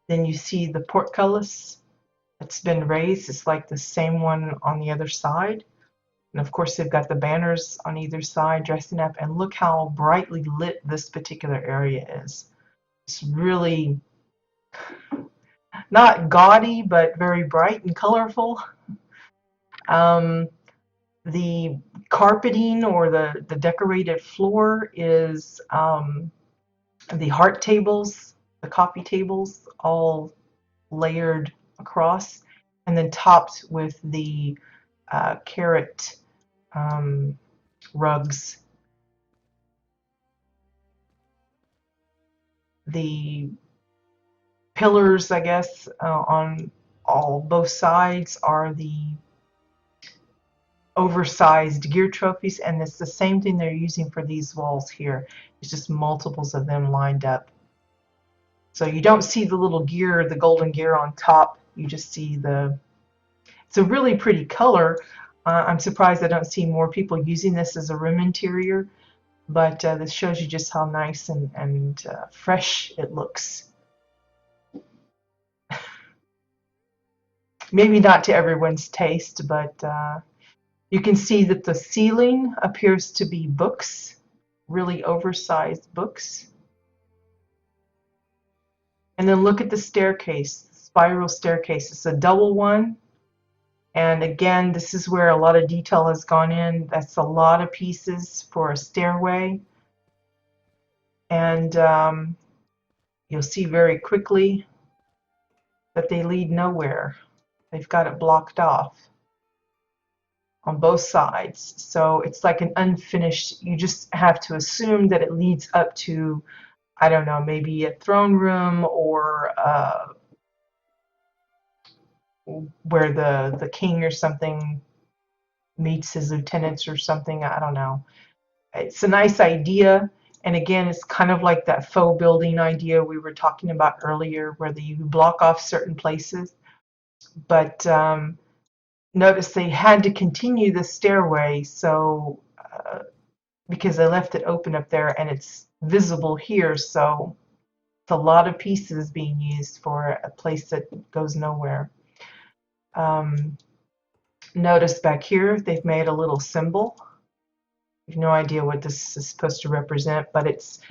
then you see the portcullis that's been raised. It's like the same one on the other side. And of course, they've got the banners on either side dressing up. And look how brightly lit this particular area is. It's really not gaudy, but very bright and colorful. The carpeting or the decorated floor is the heart tables, the coffee tables, all layered across, and then topped with the carrot rugs. The pillars, I guess, on both sides are the oversized gear trophies, and it's the same thing they're using for these walls here. It's just multiples of them lined up. So you don't see the little gear, the golden gear on top. You just see it's a really pretty color. I'm surprised I don't see more people using this as a room interior, but this shows you just how nice and fresh it looks. Maybe not to everyone's taste, but You can see that the ceiling appears to be books, really oversized books. And then look at the staircase, spiral staircase. It's a double one. And again, this is where a lot of detail has gone in. That's a lot of pieces for a stairway. And you'll see very quickly that they lead nowhere. They've got it blocked off on both sides. So it's like an unfinished, you just have to assume that it leads up to, I don't know, maybe a throne room or where the king or something meets his lieutenants or something. I don't know. It's a nice idea. And again, it's kind of like that faux building idea we were talking about earlier, where you block off certain places. But notice they had to continue the stairway, so because they left it open up there and it's visible here, so it's a lot of pieces being used for a place that goes nowhere. Notice back here they've made a little symbol. I have no idea what this is supposed to represent, but it's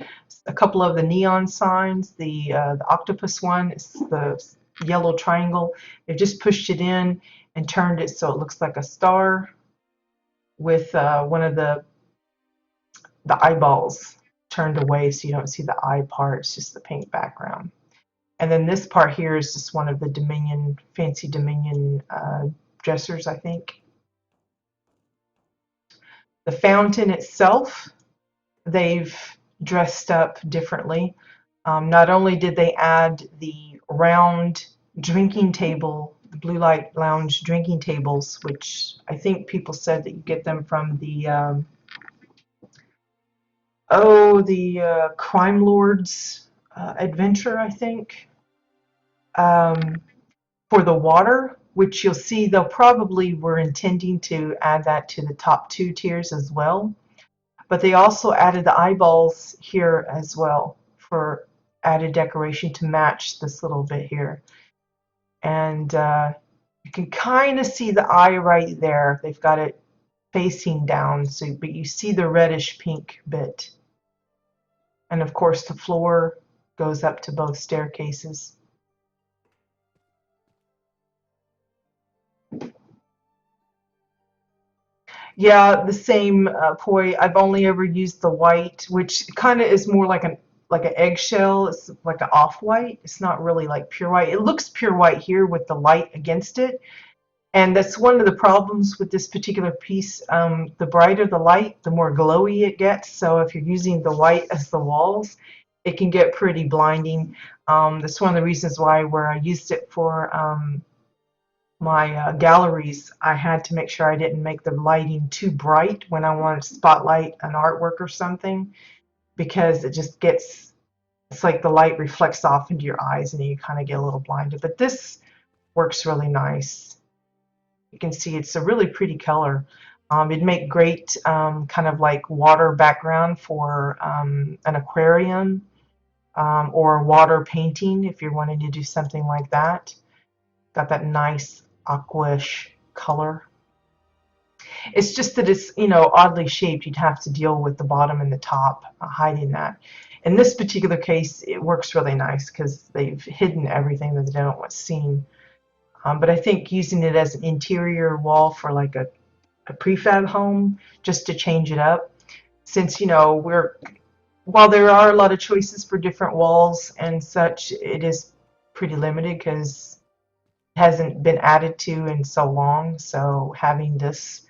a couple of the neon signs. The octopus one is the yellow triangle. They've just pushed it in and turned it so it looks like a star with one of the eyeballs turned away so you don't see the eye part. It's just the pink background. And then this part here is just one of the Dominion, fancy Dominion dressers, I think. The fountain itself, they've dressed up differently. Not only did they add the round drinking table, the blue light lounge drinking tables, which I think people said that you get them from the Crime Lord's Adventure, I think. For the water, which you'll see they'll probably were intending to add that to the top 2 tiers as well. But they also added the eyeballs here as well for added decoration to match this little bit here. And you can kind of see the eye right there. They've got it facing down, so but you see the reddish pink bit. And of course the floor goes up to both staircases. Yeah, the same poi. I've only ever used the white, which kind of is more like an eggshell. It's like an off-white. It's not really like pure white. It looks pure white here with the light against it. And that's one of the problems with this particular piece. The brighter the light, the more glowy it gets. So if you're using the white as the walls, it can get pretty blinding. That's one of the reasons why where I used it for my galleries, I had to make sure I didn't make the lighting too bright when I wanted to spotlight an artwork or something, because it just gets, it's like the light reflects off into your eyes and you kind of get a little blinded. But this works really nice. You can see it's a really pretty color. It'd make great kind of like water background for an aquarium or water painting if you're wanting to do something like that. Got that nice aquish color. It's just that it's, you know, oddly shaped. You'd have to deal with the bottom and the top hiding that. In this particular case, it works really nice because they've hidden everything that they don't want seen. But I think using it as an interior wall for like a prefab home, just to change it up, since, you know, while there are a lot of choices for different walls and such, it is pretty limited because hasn't been added to in so long. So having this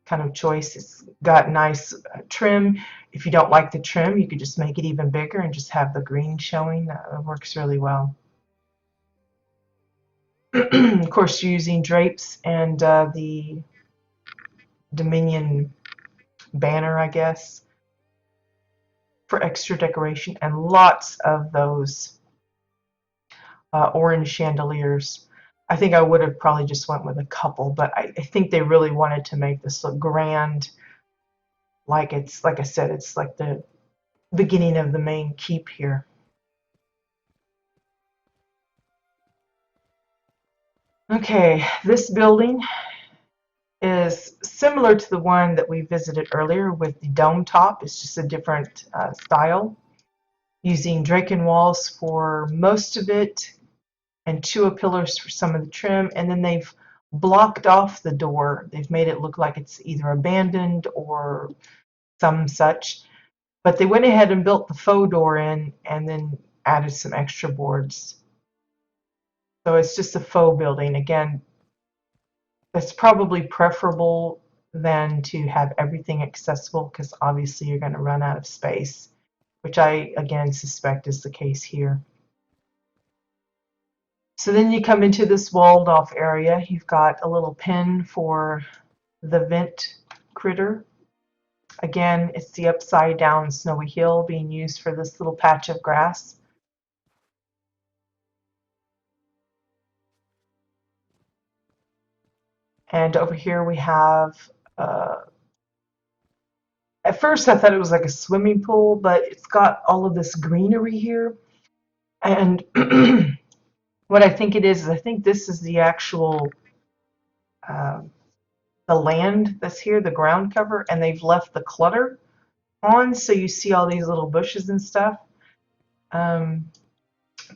kind of choice, it's got nice trim. If you don't like the trim, you could just make it even bigger and just have the green showing. That works really well. Of course, you're using drapes and the Dominion banner, I guess, for extra decoration, and lots of those orange chandeliers. I think I would have probably just went with a couple, but I think they really wanted to make this look grand. Like it's, like I said, it's like the beginning of the main keep here. Okay, this building is similar to the one that we visited earlier with the dome top. It's just a different style, using Draken walls for most of it and Chua pillars for some of the trim, and then they've blocked off the door. They've made it look like it's either abandoned or some such, but they went ahead and built the faux door in and then added some extra boards. So it's just a faux building. Again, that's probably preferable than to have everything accessible, because obviously you're going to run out of space, which I again suspect is the case here. So then you come into this walled off area. You've got a little pen for the vent critter. Again, it's the upside down snowy hill being used for this little patch of grass. And over here we have, at first I thought it was like a swimming pool, but it's got all of this greenery here. And what I think it is I think this is the actual, the land that's here, the ground cover, and they've left the clutter on, so you see all these little bushes and stuff.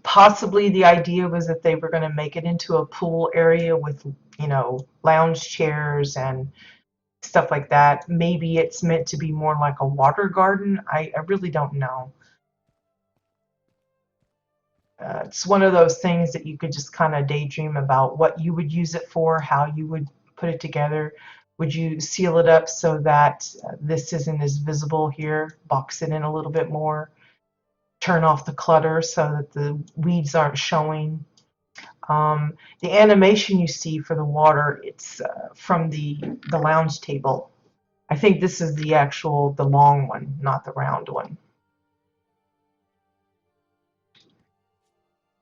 Possibly the idea was that they were going to make it into a pool area with, you know, lounge chairs and stuff like that. Maybe it's meant to be more like a water garden. I really don't know. It's one of those things that you could just kind of daydream about what you would use it for, how you would put it together. Would you seal it up so that this isn't as visible here, box it in a little bit more, turn off the clutter so that the weeds aren't showing. The animation you see for the water, it's from the lounge table. I think this is the actual, the long one, not the round one.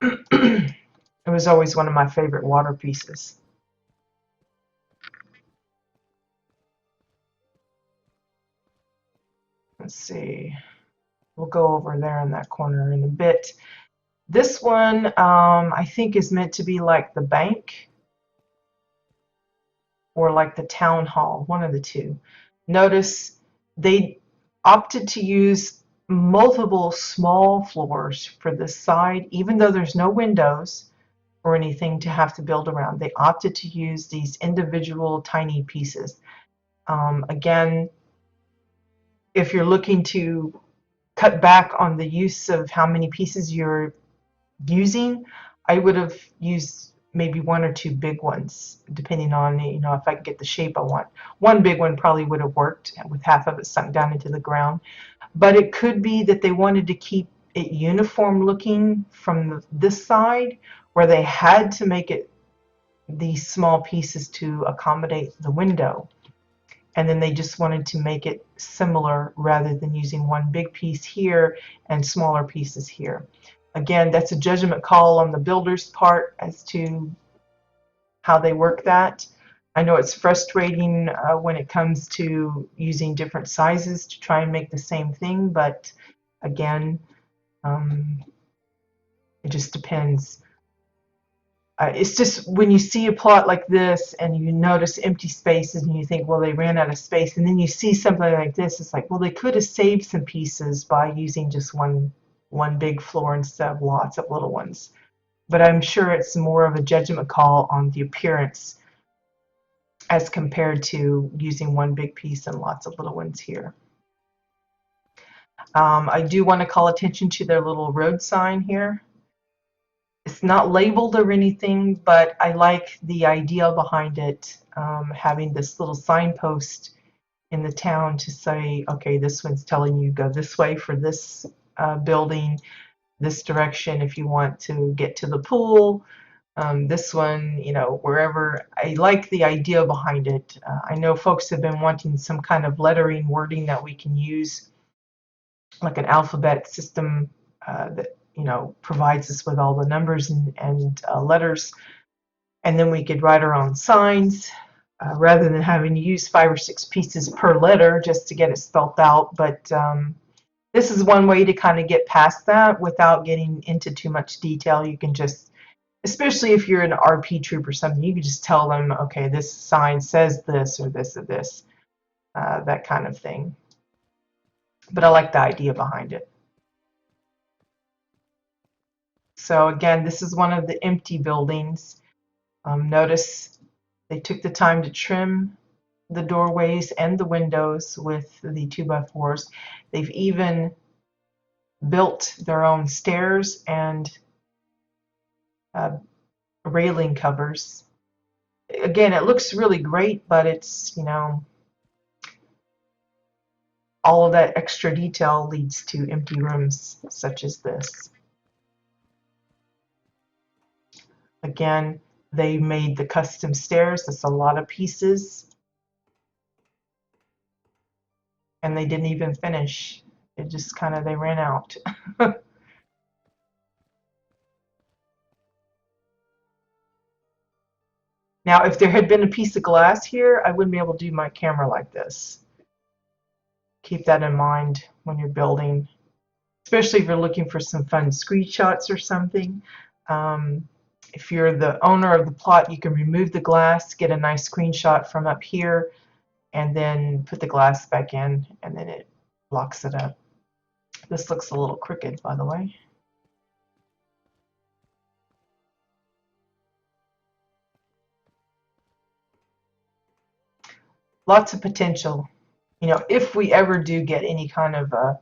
It was always one of my favorite water pieces. Let's see. We'll go over there in that corner in a bit. This one, I think, is meant to be like the bank or like the town hall, one of the two. Notice they opted to use multiple small floors for this side, even though there's no windows or anything to have to build around. They opted to use these individual tiny pieces. Again, if you're looking to cut back on the use of how many pieces you're using, I would have used maybe one or two big ones, depending on, you know, if I could get the shape I want. One big one probably would have worked with half of it sunk down into the ground, but it could be that they wanted to keep it uniform looking from this side, where they had to make it these small pieces to accommodate the window. And then they just wanted to make it similar rather than using one big piece here and smaller pieces here. Again, that's a judgment call on the builder's part as to how they work that. I know it's frustrating when it comes to using different sizes to try and make the same thing, but again, it just depends. It's just when you see a plot like this and you notice empty spaces and you think, well, they ran out of space, and then you see something like this, it's like, well, they could have saved some pieces by using just one big floor instead of lots of little ones. But I'm sure it's more of a judgment call on the appearance as compared to using one big piece and lots of little ones here. I do want to call attention to their little road sign here. It's not labeled or anything, but I like the idea behind it, having this little signpost in the town to say, okay, this one's telling you go this way for this building, this direction if you want to get to the pool, this one, you know, wherever. I like the idea behind it. I know folks have been wanting some kind of lettering wording that we can use, like an alphabet system that, you know, provides us with all the numbers and letters, and then we could write our own signs rather than having to use 5 or 6 pieces per letter just to get it spelt out. But this is one way to kind of get past that without getting into too much detail. You can just especially if you're an RP troop or something, you can just tell them, okay, this sign says this or this or this, that kind of thing. But I like the idea behind it. So again, this is one of the empty buildings. Notice they took the time to trim the doorways and the windows with the 2x4s. They've even built their own stairs and uh, railing covers. Again, it looks really great, but it's, you know, all of that extra detail leads to empty rooms such as this. Again, they made the custom stairs. That's a lot of pieces. And they didn't even finish. It just kind of, they ran out. Now, if there had been a piece of glass here, I wouldn't be able to do my camera like this. Keep that in mind when you're building, especially if you're looking for some fun screenshots or something. If you're the owner of the plot, you can remove the glass, get a nice screenshot from up here, and then put the glass back in, and then it locks it up. This looks a little crooked, by the way. Lots of potential. You know, if we ever do get any kind of a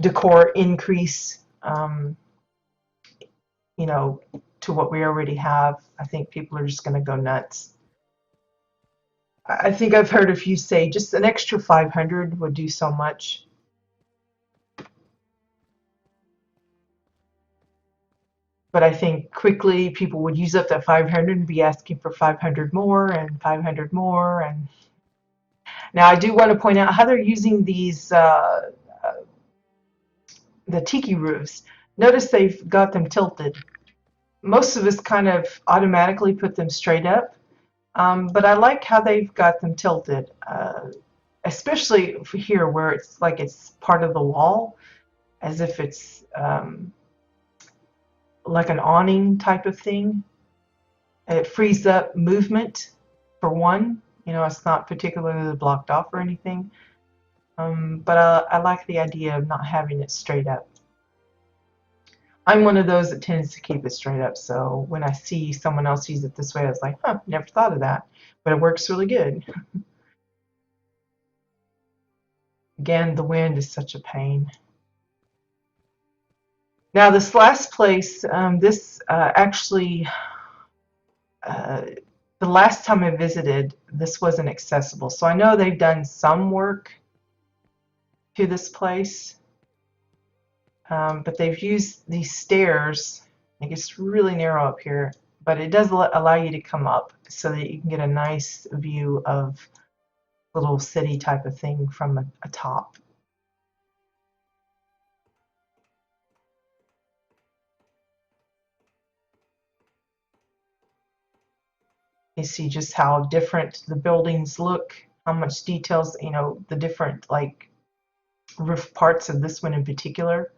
decor increase, you know, to what we already have, I think people are just going to go nuts. I think I've heard a few say just an extra 500 would do so much. But I think quickly people would use up that 500 and be asking for 500 more and 500 more. And now I do want to point out how they're using these the tiki roofs. Notice they've got them tilted. Most of us kind of automatically put them straight up, but I like how they've got them tilted, especially here where it's like it's part of the wall, as if it's like an awning type of thing. It frees up movement for one. You know, it's not particularly blocked off or anything. But I like the idea of not having it straight up. I'm one of those that tends to keep it straight up, so when I see someone else use it this way, I was like, huh, never thought of that. But it works really good. Again, the wind is such a pain. Now this last place, this actually, the last time I visited, this wasn't accessible. So I know they've done some work to this place. But they've used these stairs. It gets really narrow up here, but it does allow you to come up so that you can get a nice view of little city type of thing from a top. You see just how different the buildings look, how much details, you know, the different like roof parts of this one in particular.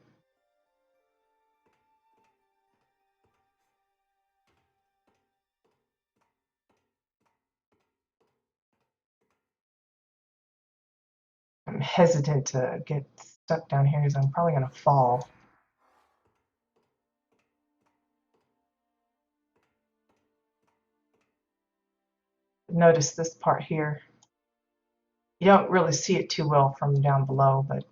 I'm hesitant to get stuck down here because I'm probably going to fall. Notice this part here. You don't really see it too well from down below, but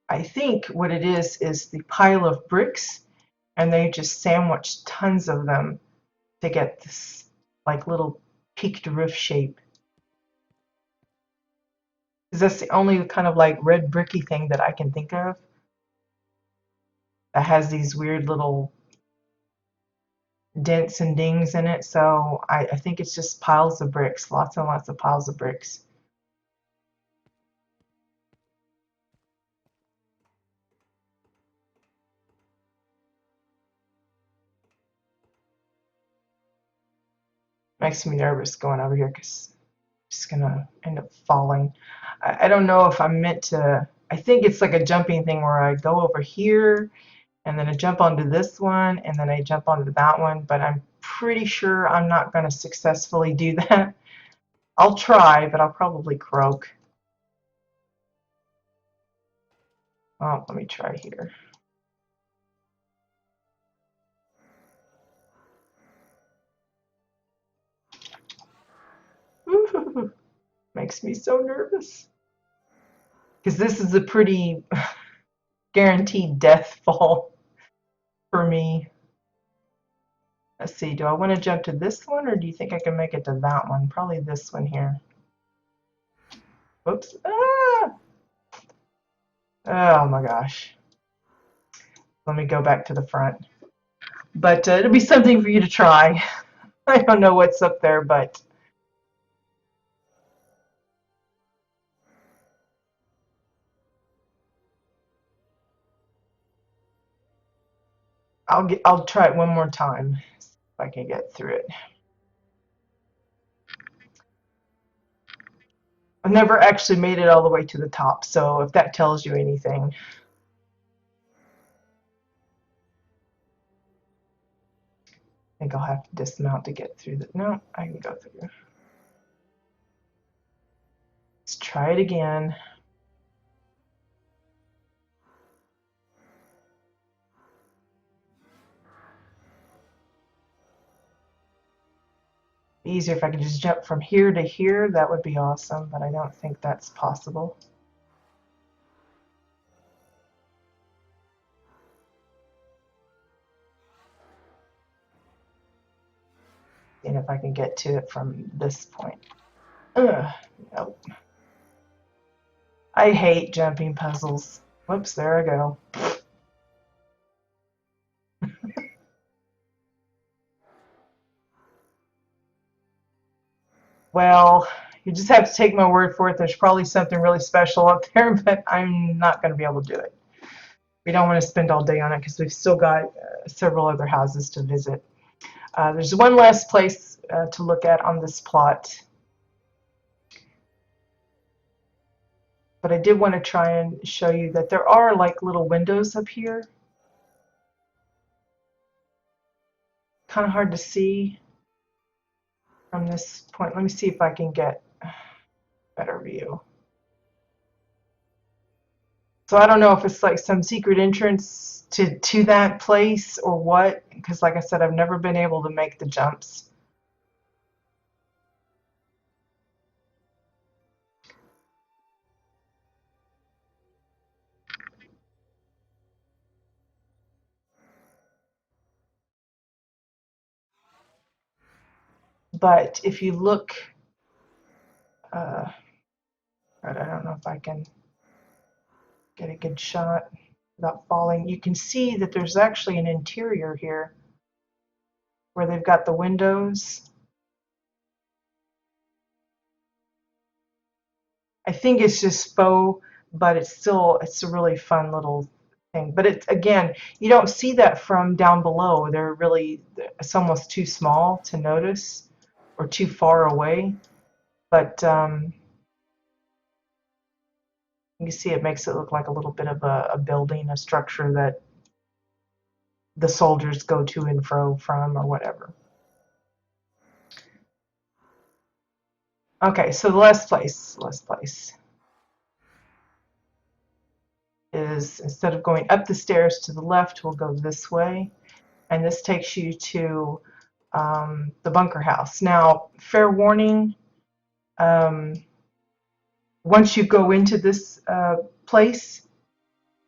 I think what it is the pile of bricks, and they just sandwiched tons of them to get this like little peaked roof shape. Because that's the only kind of like red bricky thing that I can think of that has these weird little dents and dings in it. So I think it's just piles of bricks, lots and lots of piles of bricks. Makes me nervous going over here because just gonna end up falling. I don't know if I'm meant to. I think it's like a jumping thing where I go over here and then I jump onto this one and then I jump onto that one, but I'm pretty sure I'm not going to successfully do that. I'll try, but I'll probably croak. Oh, let me try here. Makes me so nervous. Because this is a pretty guaranteed death fall for me. Let's see, do I want to jump to this one or do you think I can make it to that one? Probably this one here. Whoops. Ah! Oh my gosh. Let me go back to the front. But it'll be something for you to try. I don't know what's up there, but I'll try it one more time if I can get through it. I've never actually made it all the way to the top, so if that tells you anything. I think I'll have to dismount to get through the. No, I can go through. Let's try it again. Easier if I could just jump from here to here, that would be awesome, but I don't think that's possible. And if I can get to it from this point. Nope. I hate jumping puzzles. Whoops, there I go. Well, you just have to take my word for it. There's probably something really special up there, but I'm not going to be able to do it. We don't want to spend all day on it because we've still got several other houses to visit. There's one last place to look at on this plot. But I did want to try and show you that there are like little windows up here. Kind of hard to see from this point. Let me see if I can get a better view. So I don't know if it's like some secret entrance to that place or what, because like I said, I've never been able to make the jumps. But if you look, I don't know if I can get a good shot without falling. You can see that there's actually an interior here where they've got the windows. I think it's just faux, but it's a really fun little thing. But it's, again, you don't see that from down below. It's almost too small to notice or too far away. But you see it makes it look like a little bit of a building, a structure that the soldiers go to and fro from or whatever. Okay, so the last place is, instead of going up the stairs to the left, we'll go this way. And this takes you to the bunker house. Now, fair warning, once you go into this place,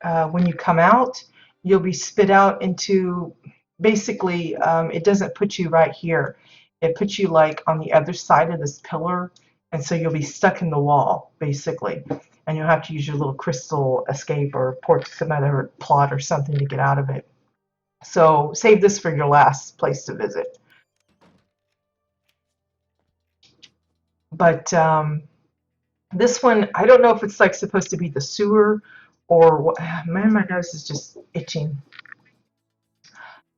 when you come out, you'll be spit out into, basically, it doesn't put you right here. It puts you like on the other side of this pillar, and so you'll be stuck in the wall, basically. And you'll have to use your little crystal escape or port some other plot or something to get out of it. So save this for your last place to visit. But this one, I don't know if it's like supposed to be the sewer or what. Man, my nose is just itching.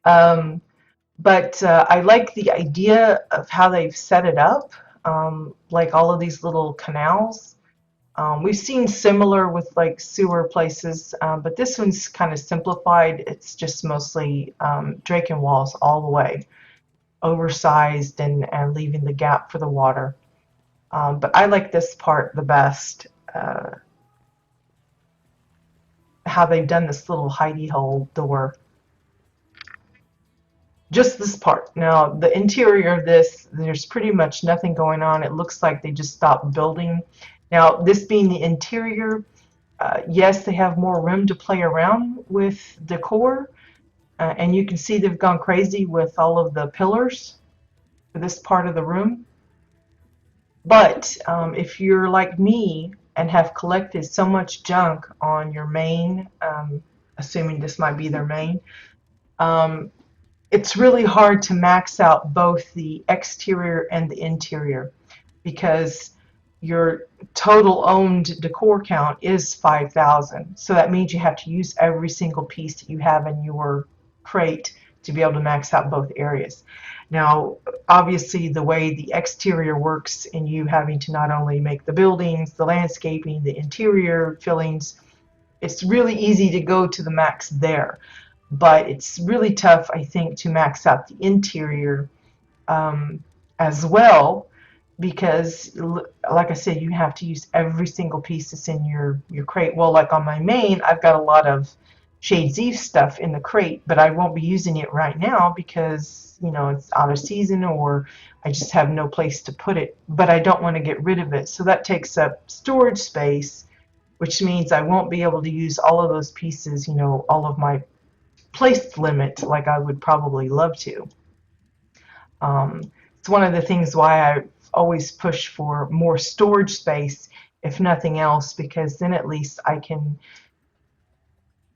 But I like the idea of how they've set it up. like all of these little canals. We've seen similar with like sewer places, but this one's kind of simplified. It's just mostly drake and walls all the way, oversized and leaving the gap for the water. But I like this part the best, how they've done this little hidey hole door. Just this part. Now, the interior of this, there's pretty much nothing going on. It looks like they just stopped building. Now, this being the interior, yes, they have more room to play around with decor, and you can see they've gone crazy with all of the pillars for this part of the room. But if you're like me and have collected so much junk on your main, assuming this might be their main, um, it's really hard to max out both the exterior and the interior because your total owned decor count is 5,000. So that means you have to use every single piece that you have in your crate to be able to max out both areas. Now, obviously, the way the exterior works and you having to not only make the buildings, the landscaping, the interior fillings, it's really easy to go to the max there. But it's really tough, I think, to max out the interior as well because, like I said, you have to use every single piece that's in your crate. Well, like on my main, I've got a lot of Shades Eve stuff in the crate, but I won't be using it right now because, you know, it's out of season or I just have no place to put it. But I don't want to get rid of it. So that takes up storage space, which means I won't be able to use all of those pieces, you know, all of my place limit like I would probably love to. It's one of the things why I always push for more storage space, if nothing else, because then at least I can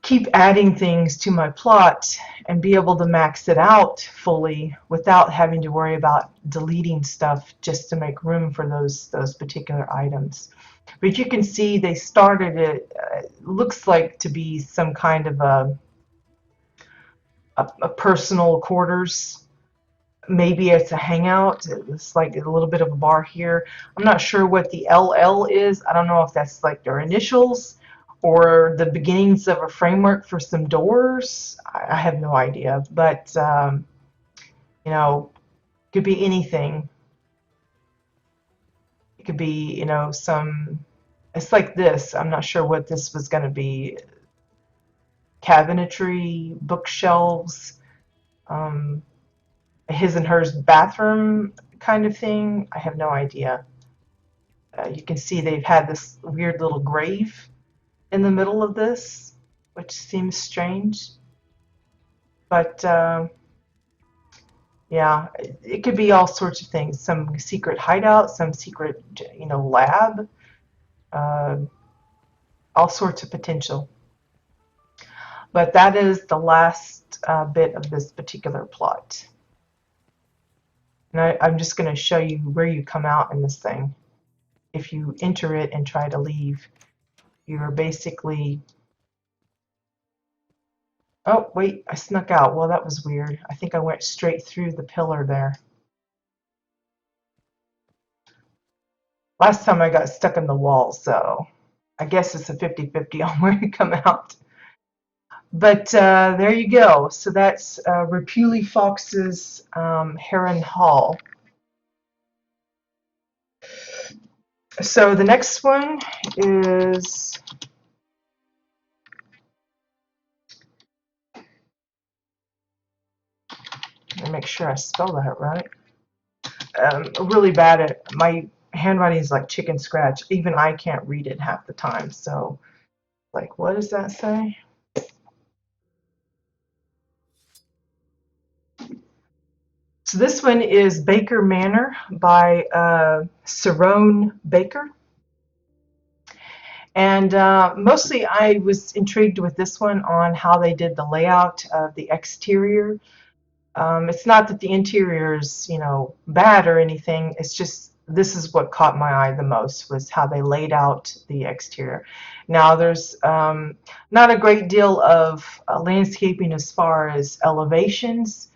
keep adding things to my plot and be able to max it out fully without having to worry about deleting stuff just to make room for those particular items. But you can see they started it, looks like to be some kind of a personal quarters. Maybe it's a hangout. It's like a little bit of a bar here. I'm not sure what the LL is. I don't know if that's like their initials or the beginnings of a framework for some doors. I have no idea. But, you know, it could be anything. It could be, you know, some, it's like this. I'm not sure what this was going to be. Cabinetry, bookshelves, his and hers bathroom kind of thing. I have no idea. You can see they've had this weird little grave in the middle of this, which seems strange. But yeah, it could be all sorts of things. Some secret hideout, some secret, you know, lab, uh, all sorts of potential. But that is the last bit of this particular plot. And I'm just going to show you where you come out in this thing. If you enter it and try to leave, you're basically... Oh, wait, I snuck out. Well, that was weird. I think I went straight through the pillar there. Last time I got stuck in the wall, so I guess it's a 50-50 on where you come out. But there you go. So that's Rapuli Fox's Heron Hall. So the next one is... Let me make sure I spell that right. Really bad at... My handwriting is like chicken scratch. Even I can't read it half the time. So, like, what does that say? So this one is Baker Manor by Cerrone Baker. And mostly I was intrigued with this one on how they did the layout of the exterior. It's not that the interior is, you know, bad or anything. It's just this is what caught my eye the most was how they laid out the exterior. Now there's not a great deal of landscaping as far as elevations.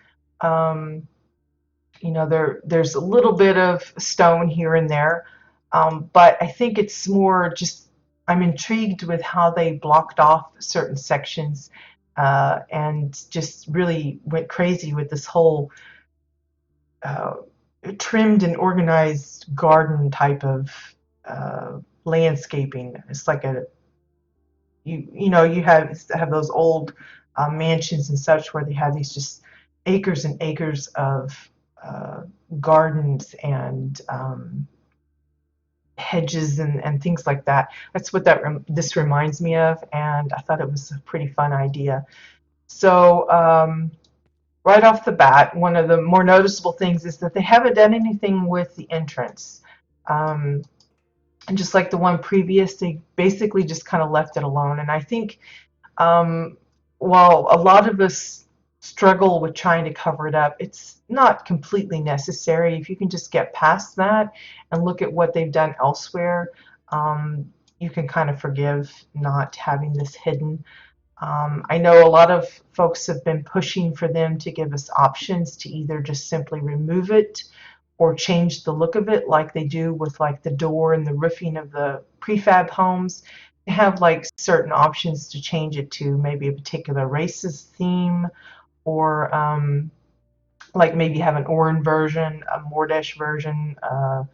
You know, there's a little bit of stone here and there, but I think it's more just I'm intrigued with how they blocked off certain sections and just really went crazy with this whole uh, trimmed and organized garden type of landscaping. It's like a you know you have those old mansions and such where they have these just acres and acres of uh, gardens and hedges and things like that. That's what this reminds me of, and I thought it was a pretty fun idea. So right off the bat, one of the more noticeable things is that they haven't done anything with the entrance. Um, and just like the one previous, they basically just kind of left it alone. And I think um, while a lot of us struggle with trying to cover it up, it's not completely necessary. If you can just get past that and look at what they've done elsewhere, you can kind of forgive not having this hidden. I know a lot of folks have been pushing for them to give us options to either just simply remove it or change the look of it like they do with like the door and the roofing of the prefab homes. They have like certain options to change it to maybe a particular race's theme or like maybe have an Oran version, a Mordesh version, a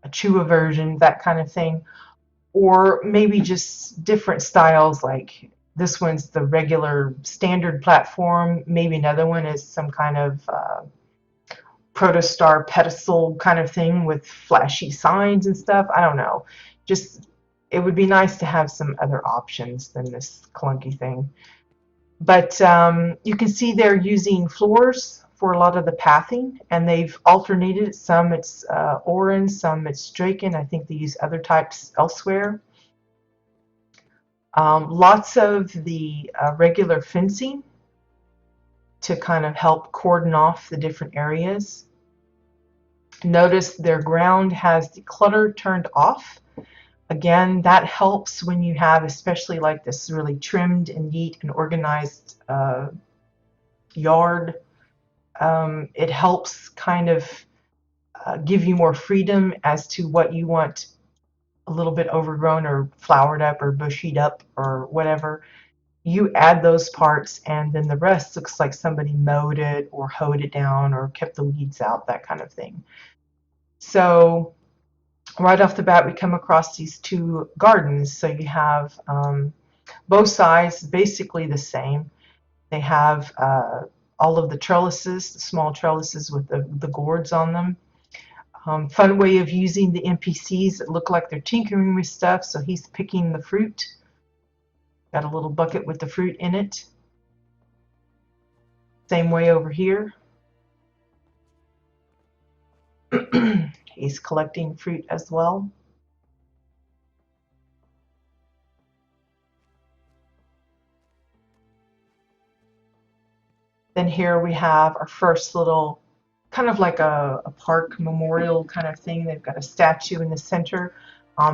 Chua version, that kind of thing. Or maybe just different styles like this one's the regular standard platform, maybe another one is some kind of protostar pedestal kind of thing with flashy signs and stuff. I don't know. Just it would be nice to have some other options than this clunky thing. But you can see they're using floors for a lot of the pathing, and they've alternated. Some it's Oran, some it's Draken. I think they use other types elsewhere. Lots of the regular fencing to kind of help cordon off the different areas. Notice their ground has the clutter turned off. Again, that helps when you have, especially like this really trimmed and neat and organized yard. It helps kind of give you more freedom as to what you want a little bit overgrown or flowered up or bushied up or whatever. You add those parts and then the rest looks like somebody mowed it or hoed it down or kept the weeds out, that kind of thing. So right off the bat we come across these two gardens. So you have both sides basically the same. They have all of the trellises, the small trellises with the gourds on them. Fun way of using the NPCs that look like they're tinkering with stuff. So he's picking the fruit. Got a little bucket with the fruit in it. Same way over here. He's collecting fruit as well. Then here we have our first little, kind of like a park memorial kind of thing. They've got a statue in the center.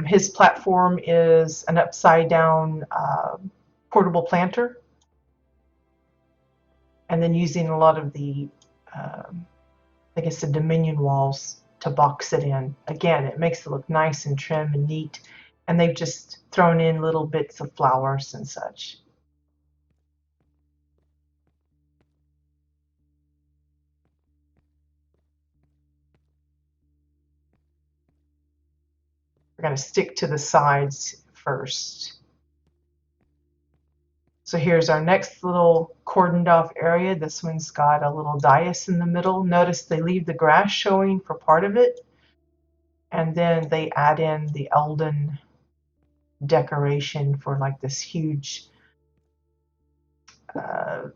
His platform is an upside down portable planter. And then using a lot of the, I guess the Dominion walls to box it in. Again, it makes it look nice and trim and neat. And they've just thrown in little bits of flowers and such. We're going to stick to the sides first. So here's our next little cordoned off area. This one's got a little dais in the middle. Notice they leave the grass showing for part of it. And then they add in the Elden decoration for like this huge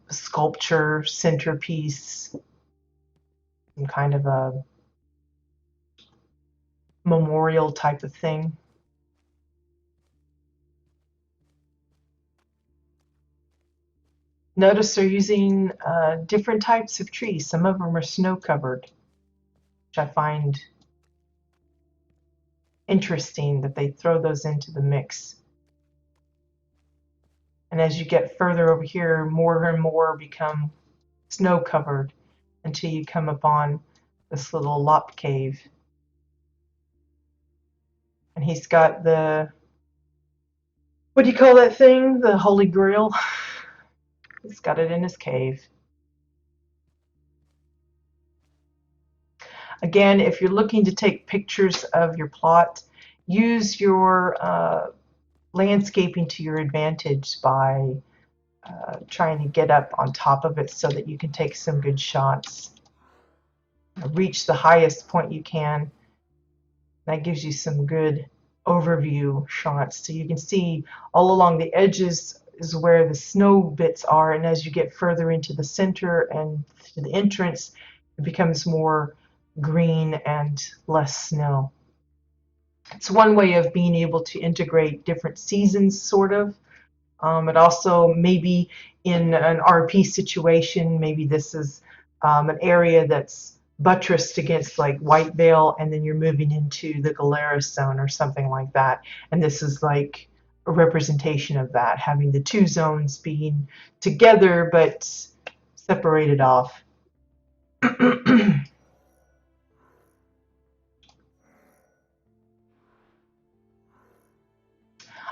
sculpture centerpiece. Some kind of a memorial type of thing. Notice they're using different types of trees. Some of them are snow covered, which I find interesting that they throw those into the mix. And as you get further over here, more and more become snow covered. until you come upon this little lop cave. And he's got the, what do you call that thing? The Holy Grail. He's got it in his cave. Again, if you're looking to take pictures of your plot, use your landscaping to your advantage by trying to get up on top of it so that you can take some good shots. Reach the highest point you can. That gives you some good overview shots. So you can see all along the edges is where the snow bits are, and as you get further into the center and to the entrance, it becomes more green and less snow. It's one way of being able to integrate different seasons, sort of. It also, maybe in an RP situation, maybe this is an area that's buttressed against like White Veil, and then you're moving into the Galeras zone or something like that. And this is like a representation of that, having the two zones being together but separated off.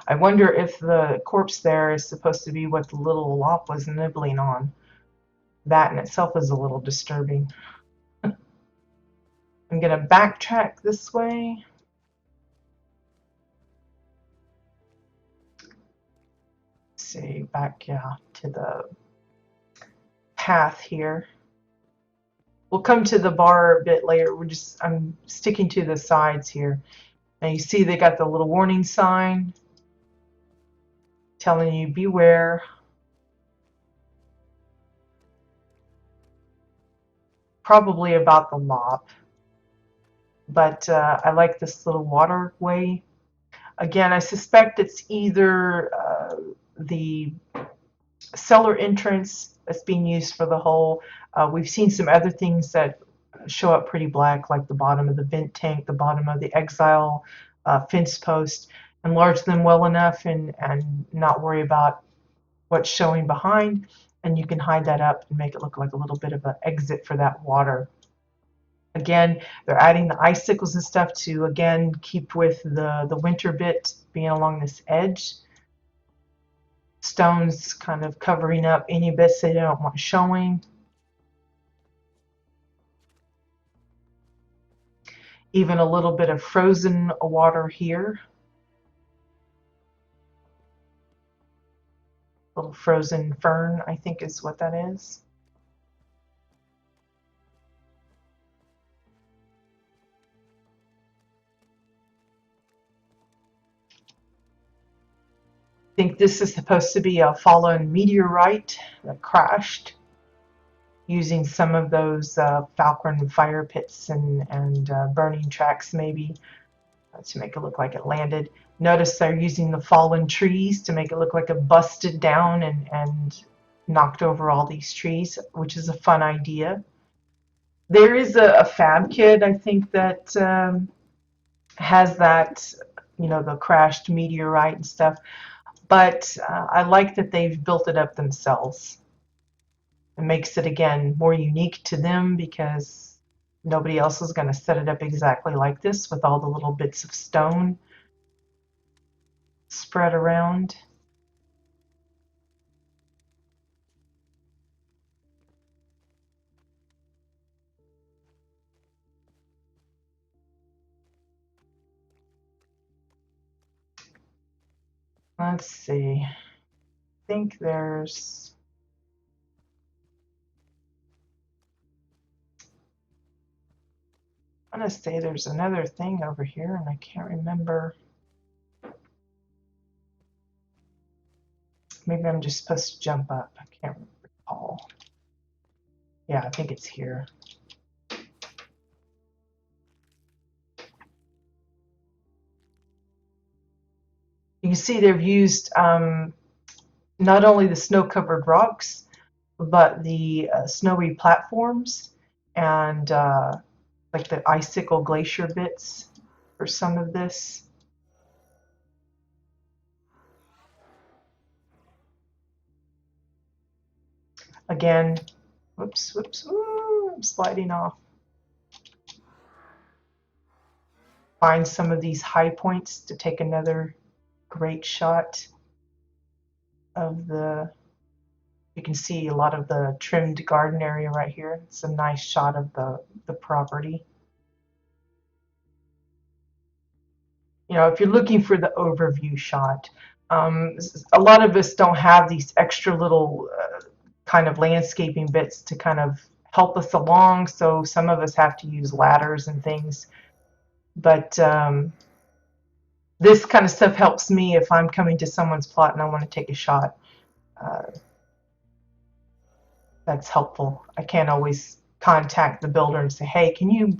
I wonder if the corpse there is supposed to be what the little lop was nibbling on. That in itself is a little disturbing. I'm going to backtrack this way. See, back, yeah, to the path here. We'll come to the bar a bit later. I'm sticking to the sides here. Now you see they got the little warning sign telling you beware. Probably about the lop. But I like this little waterway. Again, I suspect it's either the cellar entrance that's being used for the hole. We've seen some other things that show up pretty black, like the bottom of the vent tank, the bottom of the exile fence post. Enlarge them well enough and not worry about what's showing behind, and you can hide that up and make it look like a little bit of an exit for that water. Again, they're adding the icicles and stuff to, again, keep with the winter bit being along this edge. Stones kind of covering up any bits they don't want showing. Even a little bit of frozen water here. Little frozen fern, I think is what that is. I think this is supposed to be a fallen meteorite that crashed, using some of those Falcon fire pits and burning tracks maybe to make it look like it landed. Notice they're using the fallen trees to make it look like it busted down and knocked over all these trees, which is a fun idea. There is a fab kit, I think, that has that, you know, the crashed meteorite and stuff. But I like that they've built it up themselves. It makes it, again, more unique to them because nobody else is going to set it up exactly like this with all the little bits of stone spread around. Let's see. I think there's... I want to say there's another thing over here, and I can't remember. Maybe I'm just supposed to jump up. I can't recall. Yeah, I think it's here. You can see they've used not only the snow-covered rocks, but the snowy platforms and like the icicle glacier bits for some of this. Again, whoops, ooh, I'm sliding off. Find some of these high points to take another great shot of the, you can see a lot of the trimmed garden area right here. It's a nice shot of the property. You know, if you're looking for the overview shot, a lot of us don't have these extra little kind of landscaping bits to kind of help us along, so some of us have to use ladders and things. But this kind of stuff helps me if I'm coming to someone's plot and I want to take a shot. That's helpful. I can't always contact the builder and say, hey, can you,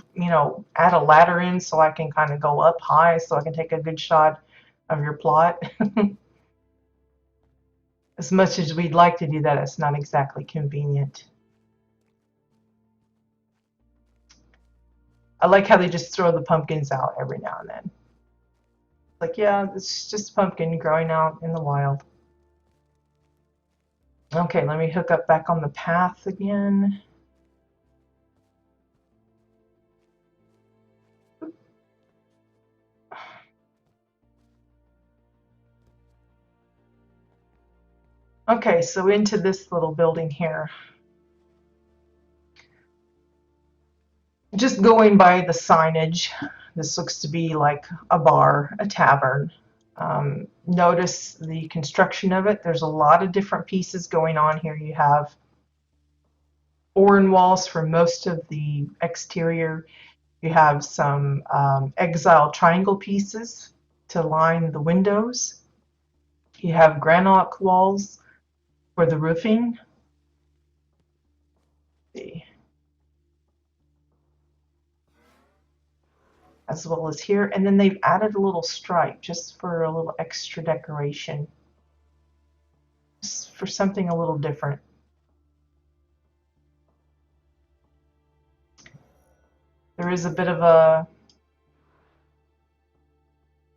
add a ladder in so I can kind of go up high so I can take a good shot of your plot. As much as we'd like to do that, it's not exactly convenient. I like how they just throw the pumpkins out every now and then. Like, yeah, it's just a pumpkin growing out in the wild. Okay, let me hook up back on the path again. Okay, so into this little building here. Just going by the signage, this looks to be like a bar, a tavern. Notice the construction of it. There's a lot of different pieces going on here. You have oran walls for most of the exterior. You have some exile triangle pieces to line the windows. You have granite walls for the roofing. As well as here, and then they've added a little stripe just for a little extra decoration, just for something a little different. There is a bit of a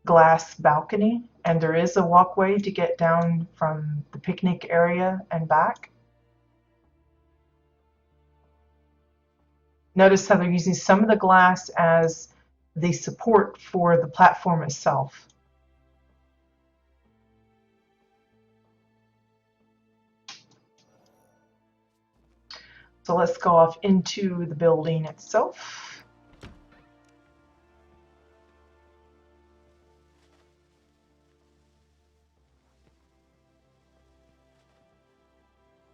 glass balcony, and there is a walkway to get down from the picnic area and back. Notice how they're using some of the glass as the support for the platform itself. So let's go off into the building itself.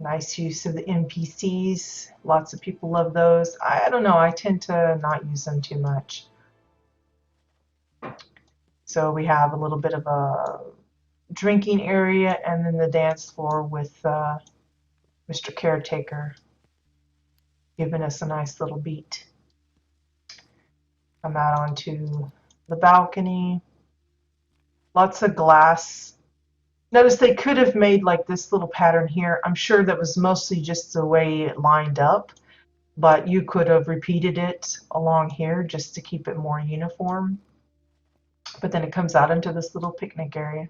Nice use of the NPCs. Lots of people love those. I don't know, I tend to not use them too much. So we have a little bit of a drinking area and then the dance floor with Mr. Caretaker giving us a nice little beat. Come out onto the balcony. Lots of glass. Notice they could have made like this little pattern here. I'm sure that was mostly just the way it lined up, but you could have repeated it along here just to keep it more uniform. But then it comes out into this little picnic area.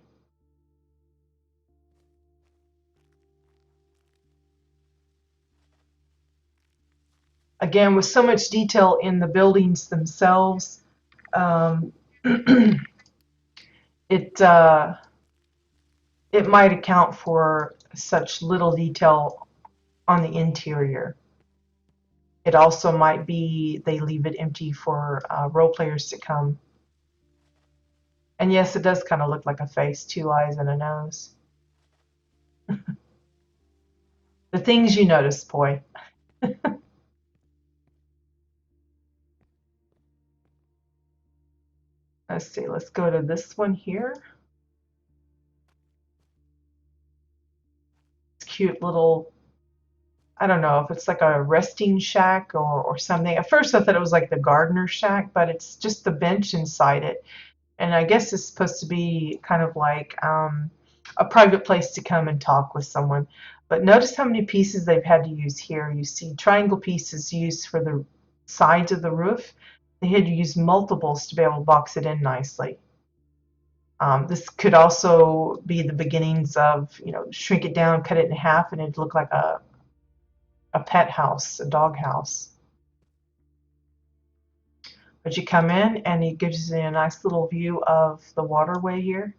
Again, with so much detail in the buildings themselves, it might account for such little detail on the interior. It also might be they leave it empty for role players to come. And yes, it does kind of look like a face, 2 eyes and a nose. The things you notice, boy. Let's see, let's go to this one here. It's cute little, I don't know if it's like a resting shack or something. At first I thought it was like the gardener shack, but it's just the bench inside it. And I guess it's supposed to be kind of like a private place to come and talk with someone. But notice how many pieces they've had to use here. You see triangle pieces used for the sides of the roof. They had to use multiples to be able to box it in nicely. This could also be the beginnings of, shrink it down, cut it in half, and it'd look like a pet house, a dog house. But you come in and it gives you a nice little view of the waterway here.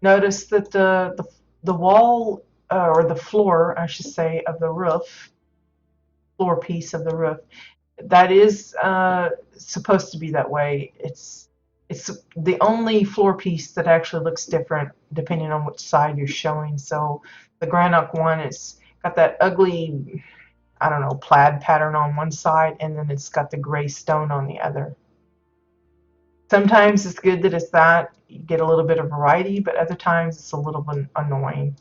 Notice that the wall or the floor, I should say, of the roof, floor piece of the roof, that is supposed to be that way. It's the only floor piece that actually looks different depending on which side you're showing. So the granite one is got that ugly, I don't know, plaid pattern on one side, and then it's got the gray stone on the other. Sometimes it's good that it's that, you get a little bit of variety, but other times it's a little bit annoying.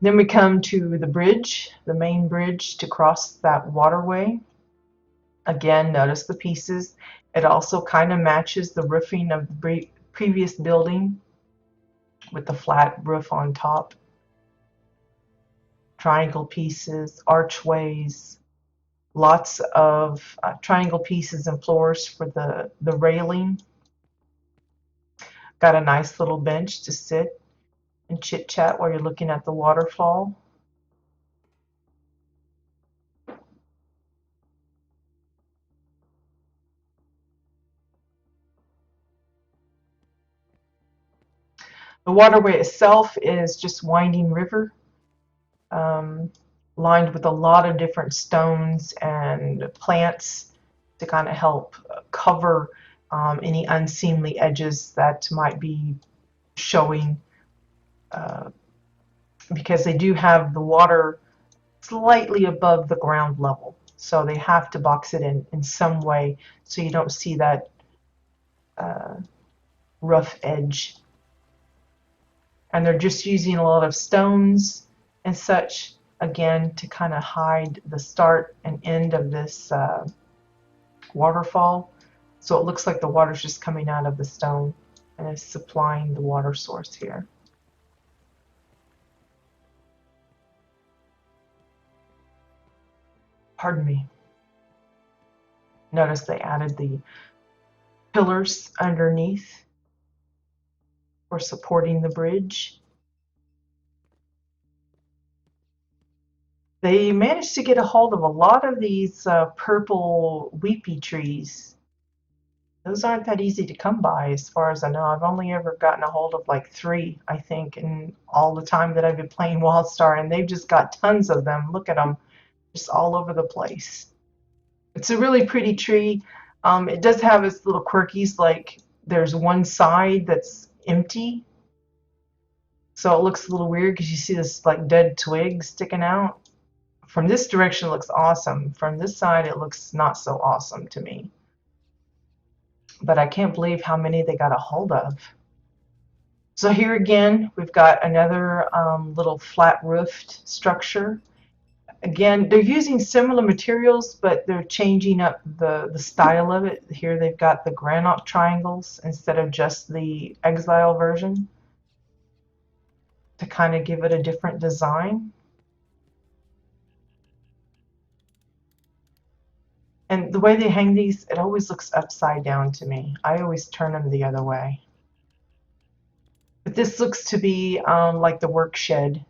Then we come to the bridge, the main bridge to cross that waterway. Again, notice the pieces. It also kind of matches the roofing of the previous building with the flat roof on top. Triangle pieces, archways, lots of triangle pieces and floors for the railing. Got a nice little bench to sit and chit chat while you're looking at the waterfall. The waterway itself is just winding river, lined with a lot of different stones and plants to kind of help cover any unseemly edges that might be showing, because they do have the water slightly above the ground level. So they have to box it in some way so you don't see that rough edge. And they're just using a lot of stones and such, again, to kind of hide the start and end of this waterfall. So it looks like the water's just coming out of the stone and is supplying the water source here. Pardon me. Notice they added the pillars underneath for supporting the bridge. They managed to get a hold of a lot of these purple weepy trees. Those aren't that easy to come by as far as I know. I've only ever gotten a hold of like 3, I think, in all the time that I've been playing WildStar, and they've just got tons of them. Look at them, just all over the place. It's a really pretty tree. It does have its little quirkies, like there's one side that's empty, so it looks a little weird because you see this like dead twig sticking out. From this direction it looks awesome. From this side it looks not so awesome to me. But I can't believe how many they got a hold of. So here again we've got another little flat roofed structure. Again, they're using similar materials, but they're changing up the style of it. Here they've got the granite triangles instead of just the exile version to kind of give it a different design. And the way they hang these, it always looks upside down to me. I always turn them the other way. But this looks to be like the work shed.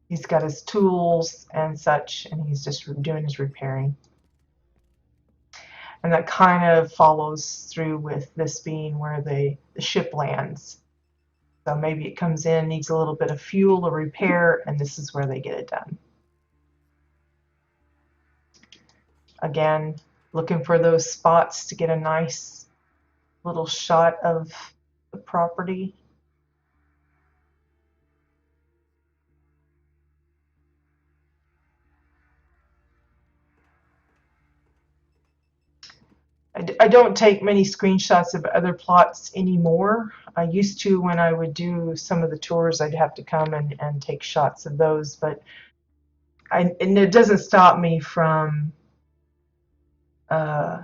He's got his tools and such, and he's just doing his repairing. And that kind of follows through with this being where the ship lands. So maybe it comes in, needs a little bit of fuel or repair, and this is where they get it done. Again, looking for those spots to get a nice little shot of the property. I don't take many screenshots of other plots anymore. I used to when I would do some of the tours, I'd have to come and take shots of those, but and it doesn't stop me from oh,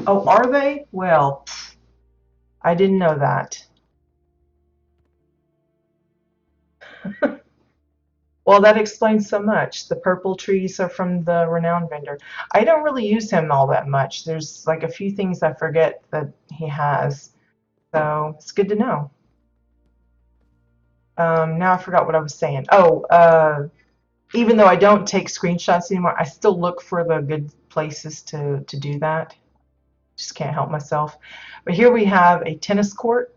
are they? Well, I didn't know that. Well, that explains so much. The purple trees are from the renowned vendor. I don't really use him all that much. There's like a few things I forget that he has. So it's good to know. Now I forgot what I was saying. Oh, even though I don't take screenshots anymore, I still look for the good places to do that. Just can't help myself. But here we have a tennis court.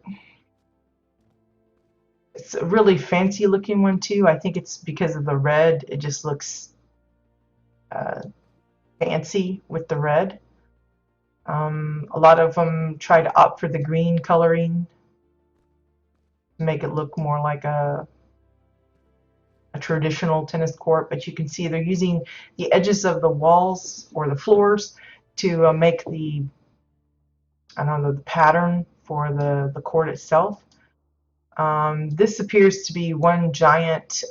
It's a really fancy looking one too. I think it's because of the red. It just looks fancy with the red. A lot of them try to opt for the green coloring to make it look more like a traditional tennis court, but you can see they're using the edges of the walls or the floors to make the, I don't know, the pattern for the court itself. This appears to be one giant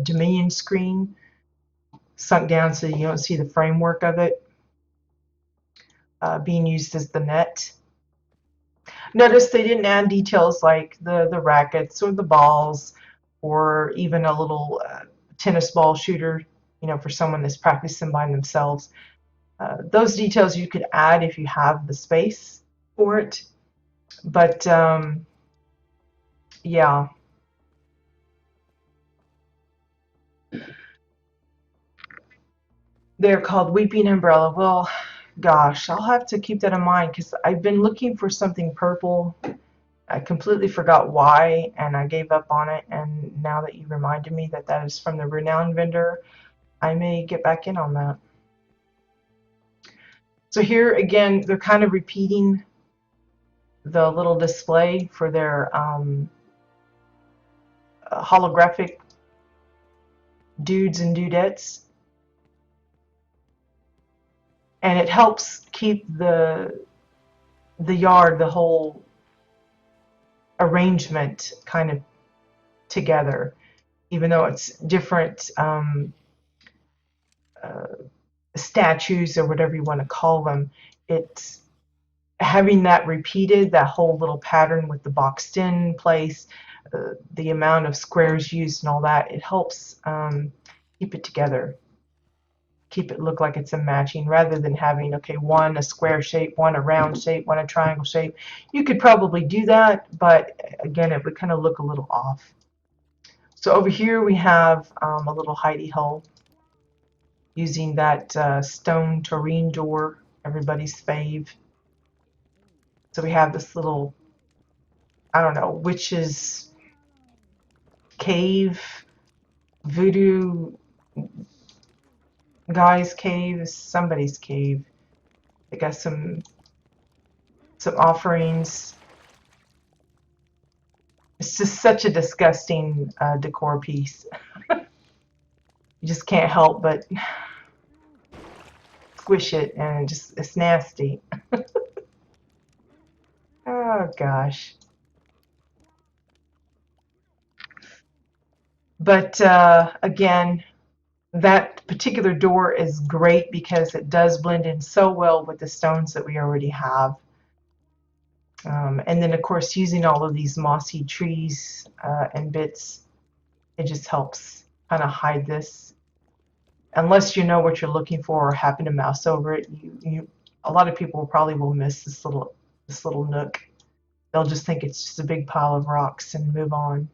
Dominion screen sunk down so you don't see the framework of it being used as the net. Notice they didn't add details like the rackets or the balls or even a little tennis ball shooter, you know, for someone that's practicing by themselves. Those details you could add if you have the space for it. But yeah. They're called Weeping Umbrella. Well, gosh, I'll have to keep that in mind because I've been looking for something purple. I completely forgot why, and I gave up on it. And now that you reminded me that that is from the renowned vendor, I may get back in on that. So here again, they're kind of repeating the little display for their holographic dudes and dudettes. And it helps keep the yard, the whole arrangement kind of together, even though it's different statues or whatever you want to call them. It's having that repeated, that whole little pattern with the boxed in place, the amount of squares used and all that, it helps keep it together, keep it look like it's a matching rather than having, okay, one a square shape, one a round shape, one a triangle shape. You could probably do that, but again, it would kind of look a little off. So over here we have a little hidey hole using that stone tureen door, everybody's fave. So we have this little, I don't know, witch's cave, voodoo guy's cave, somebody's cave. They got some offerings. It's just such a disgusting decor piece. You just can't help but squish it, and it's nasty. Oh gosh. But again, that particular door is great because it does blend in so well with the stones that we already have. And then of course using all of these mossy trees and bits, it just helps kind of hide this. Unless you know what you're looking for or happen to mouse over it, a lot of people probably will miss this little nook. They'll just think it's just a big pile of rocks and move on.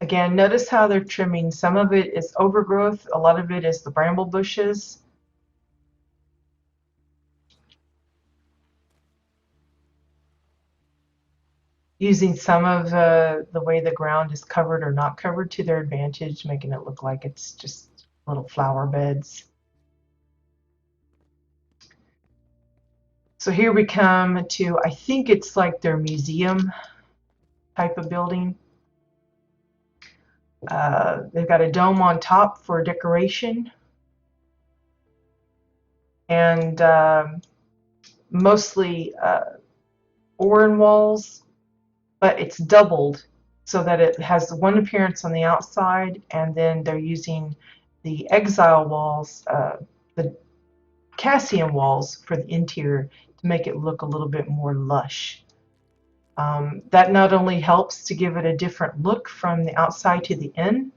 Again, notice how they're trimming. Some of it is overgrowth, a lot of it is the bramble bushes. Using some of the way the ground is covered or not covered to their advantage, making it look like it's just little flower beds. So here we come to, I think it's like their museum type of building. They've got a dome on top for decoration, and mostly Oran walls, but it's doubled so that it has one appearance on the outside, and then they're using the exile walls, the Cassian walls for the interior to make it look a little bit more lush. That not only helps to give it a different look from the outside to the in,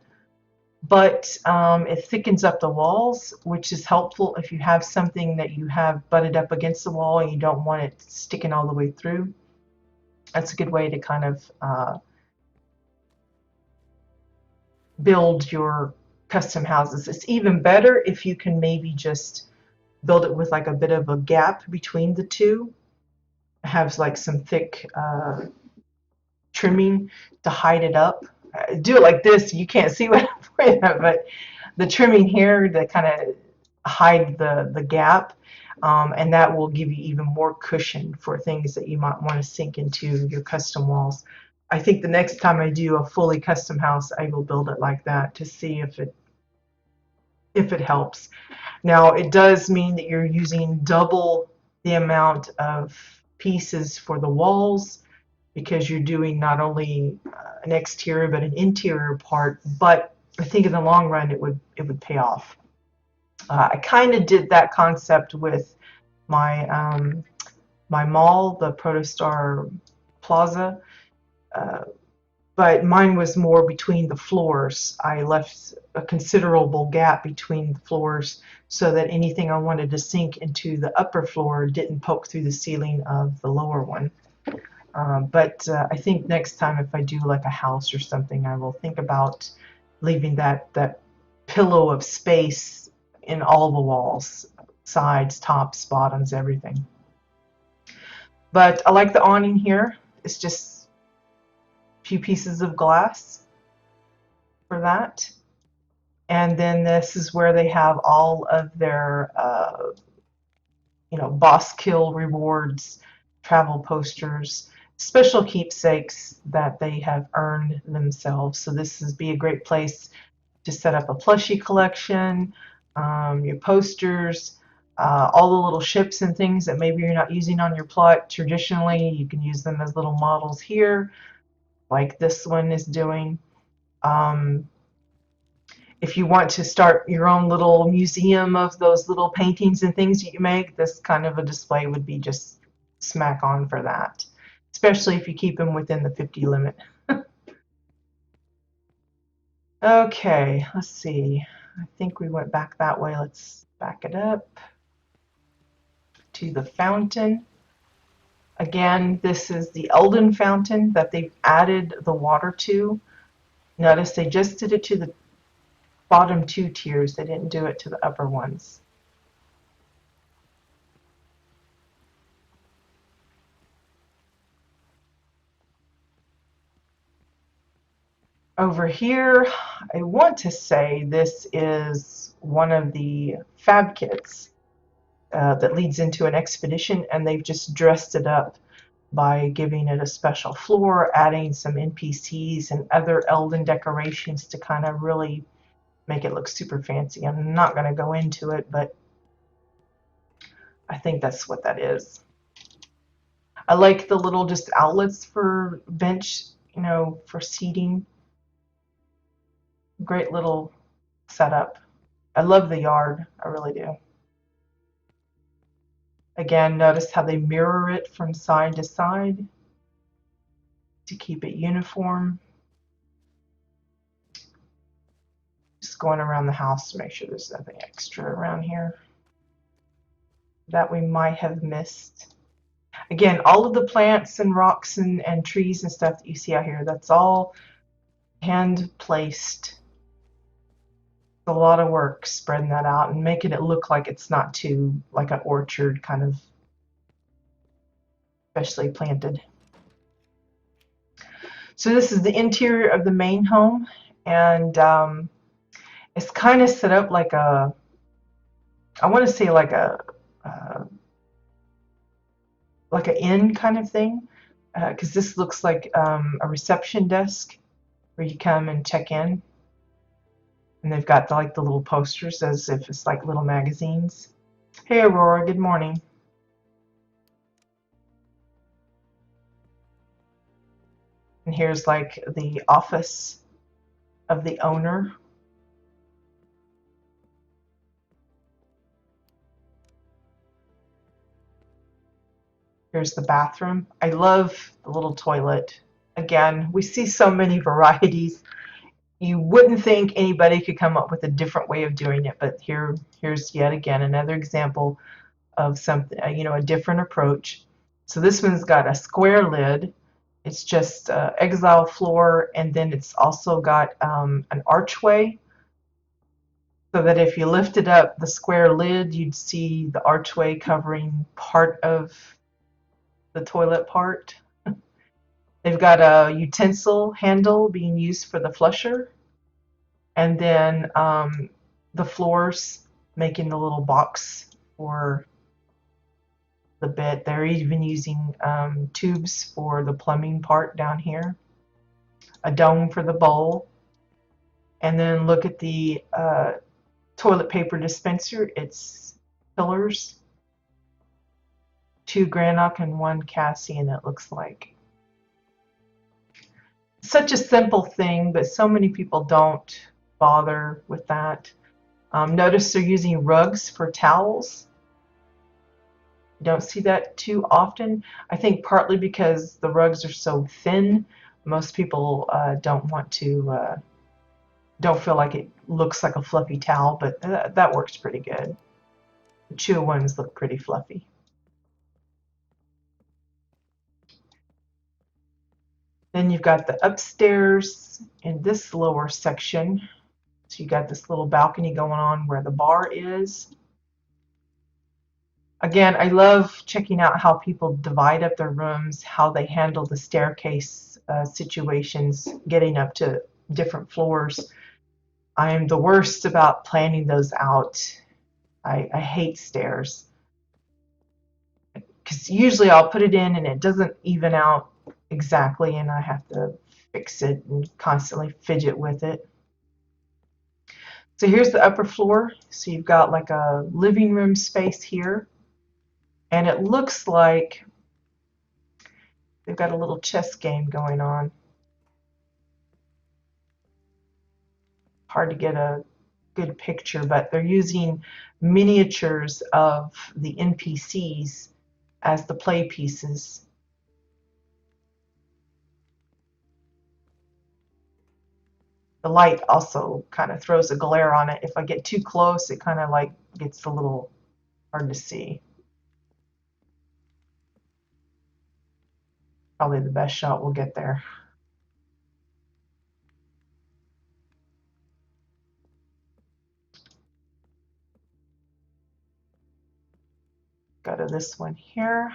but it thickens up the walls, which is helpful if you have something that you have butted up against the wall and you don't want it sticking all the way through. That's a good way to kind of build your custom houses. It's even better if you can maybe just build it with like a bit of a gap between the two. It has like some thick trimming to hide it up. Do it like this, you can't see what I'm putting up, but the trimming here to kind of hide the gap, and that will give you even more cushion for things that you might want to sink into your custom walls. I think the next time I do a fully custom house, I will build it like that to see if it helps. Now, it does mean that you're using double the amount of pieces for the walls, because you're doing not only an exterior but an interior part. But I think in the long run it would pay off. I kind of did that concept with my my mall, the Protostar Plaza, but mine was more between the floors. I left a considerable gap between the floors so that anything I wanted to sink into the upper floor didn't poke through the ceiling of the lower one. But I think next time if I do like a house or something, I will think about leaving that pillow of space in all the walls, sides, tops, bottoms, everything. But I like the awning here. It's just a few pieces of glass for that. And then this is where they have all of their boss kill rewards, travel posters, special keepsakes that they have earned themselves. So this would be a great place to set up a plushie collection, your posters, all the little ships and things that maybe you're not using on your plot traditionally. You can use them as little models here, like this one is doing. If you want to start your own little museum of those little paintings and things that you make, this kind of a display would be just smack on for that, especially if you keep them within the 50 limit. Okay, let's see. I think we went back that way. Let's back it up to the fountain. Again, this is the Eldon fountain that they've added the water to. Notice they just did it to the bottom two tiers. They didn't do it to the upper ones. Over here, I want to say this is one of the fab kits that leads into an expedition, and they've just dressed it up by giving it a special floor, adding some NPCs and other Eldon decorations to kind of really make it look super fancy. I'm not going to go into it, but I think that's what that is. I like the little just outlets for bench, for seating. Great little setup. I love the yard. I really do. Again, notice how they mirror it from side to side to keep it uniform. Just going around the house to make sure there's nothing extra around here that we might have missed. Again, all of the plants and rocks and trees and stuff that you see out here, that's all hand placed. It's a lot of work spreading that out and making it look like it's not too like an orchard kind of specially planted. So this is the interior of the main home, and it's kind of set up like a, I want to say like a like an inn kind of thing, because this looks like a reception desk where you come and check in, and they've got like the little posters as if it's like little magazines. Hey Aurora, good morning. And here's like the office of the owner. Here's the bathroom. I love the little toilet. Again, we see so many varieties. You wouldn't think anybody could come up with a different way of doing it, but here's yet again another example of something, a different approach. So this one's got a square lid. It's just exile floor, and then it's also got an archway, so that if you lifted up the square lid, you'd see the archway covering part of the toilet part. They've got a utensil handle being used for the flusher, and then the floors making the little box for the bit. They're even using tubes for the plumbing part down here, a dome for the bowl, and then look at the toilet paper dispenser. It's pillars, 2 Grannock and 1 Cassian, it looks like. Such a simple thing, but so many people don't bother with that. Notice they're using rugs for towels. You don't see that too often. I think partly because the rugs are so thin, most people don't feel like it looks like a fluffy towel, but that works pretty good. The chew ones look pretty fluffy. Then you've got the upstairs in this lower section. So you got this little balcony going on where the bar is. Again, I love checking out how people divide up their rooms, how they handle the staircase situations, getting up to different floors. I am the worst about planning those out. I hate stairs, because usually I'll put it in and it doesn't even out exactly, and I have to fix it and constantly fidget with it. So here's the upper floor. So you've got like a living room space here, and it looks like they've got a little chess game going on. Hard to get a good picture, but they're using miniatures of the NPCs as the play pieces. The light also kind of throws a glare on it. If I get too close, it kind of like gets a little hard to see. Probably the best shot we'll get there. Go to this one here.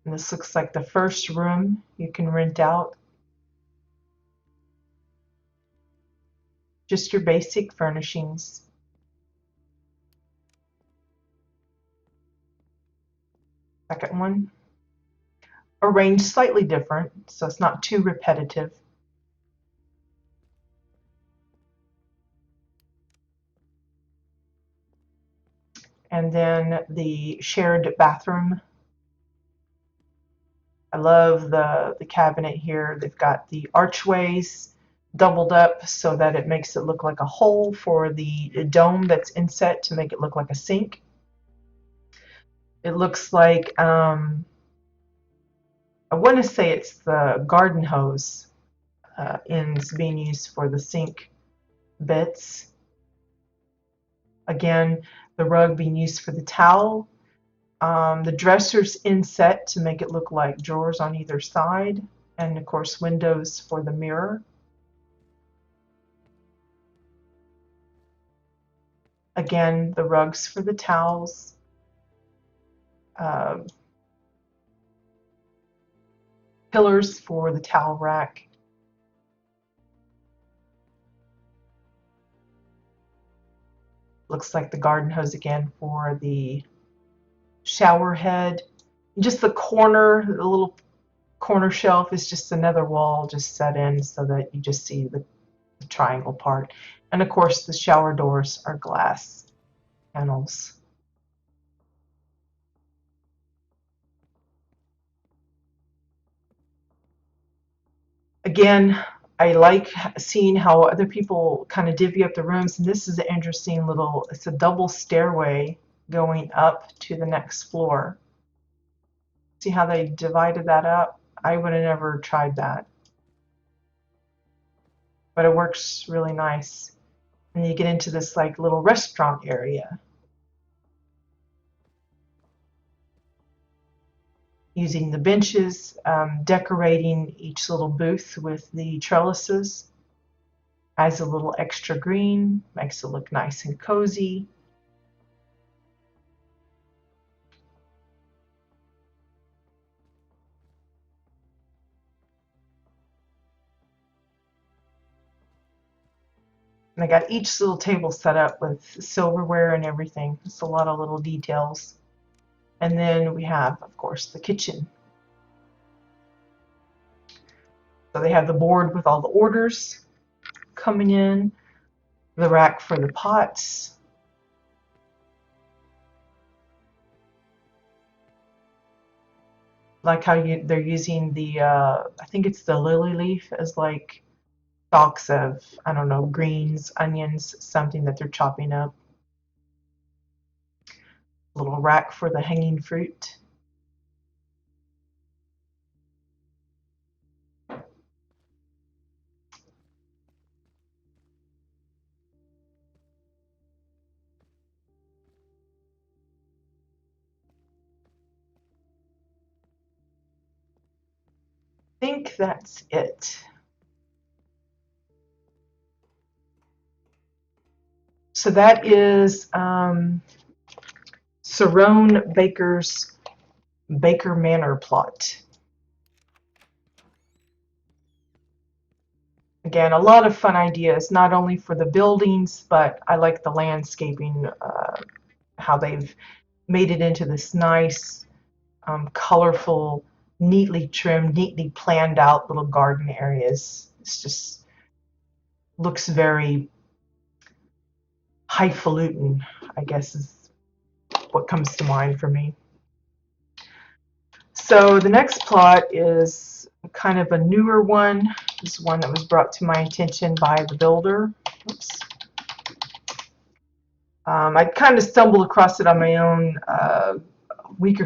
And this looks like the first room you can rent out. Just your basic furnishings. Second one, arranged slightly different, so it's not too repetitive. And then the shared bathroom. I love the cabinet here. They've got the archways doubled up so that it makes it look like a hole for the dome that's inset to make it look like a sink. It looks like, I want to say it's the garden hose ends being used for the sink bits. Again, the rug being used for the towel. The dressers inset to make it look like drawers on either side. And of course, windows for the mirror. Again, the rugs for the towels. Pillars for the towel rack. Looks like the garden hose again for the shower head. Just the corner, the little corner shelf is just another wall just set in so that you just see the triangle part. And of course, the shower doors are glass panels. Again, I like seeing how other people kind of divvy up the rooms, and this is an interesting little, it's a double stairway going up to the next floor. See how they divided that up? I would have never tried that, but it works really nice. And you get into this like little restaurant area using the benches, decorating each little booth with the trellises. Adds a little extra green, makes it look nice and cozy. And I got each little table set up with silverware and everything. It's a lot of little details. And then we have, of course, the kitchen. So they have the board with all the orders coming in, the rack for the pots. Like how they're using the, I think it's the lily leaf as like stalks of, I don't know, greens, onions, something that they're chopping up. Little rack for the hanging fruit. I think that's it. So that is Cerrone Baker's Baker Manor plot. Again, a lot of fun ideas, not only for the buildings, but I like the landscaping, how they've made it into this nice, colorful, neatly trimmed, neatly planned out little garden areas. It's just looks very highfalutin, I guess is what comes to mind for me. So the next plot is kind of a newer one. This is one that was brought to my attention by the builder. Oops. I kind of stumbled across it on my own a week or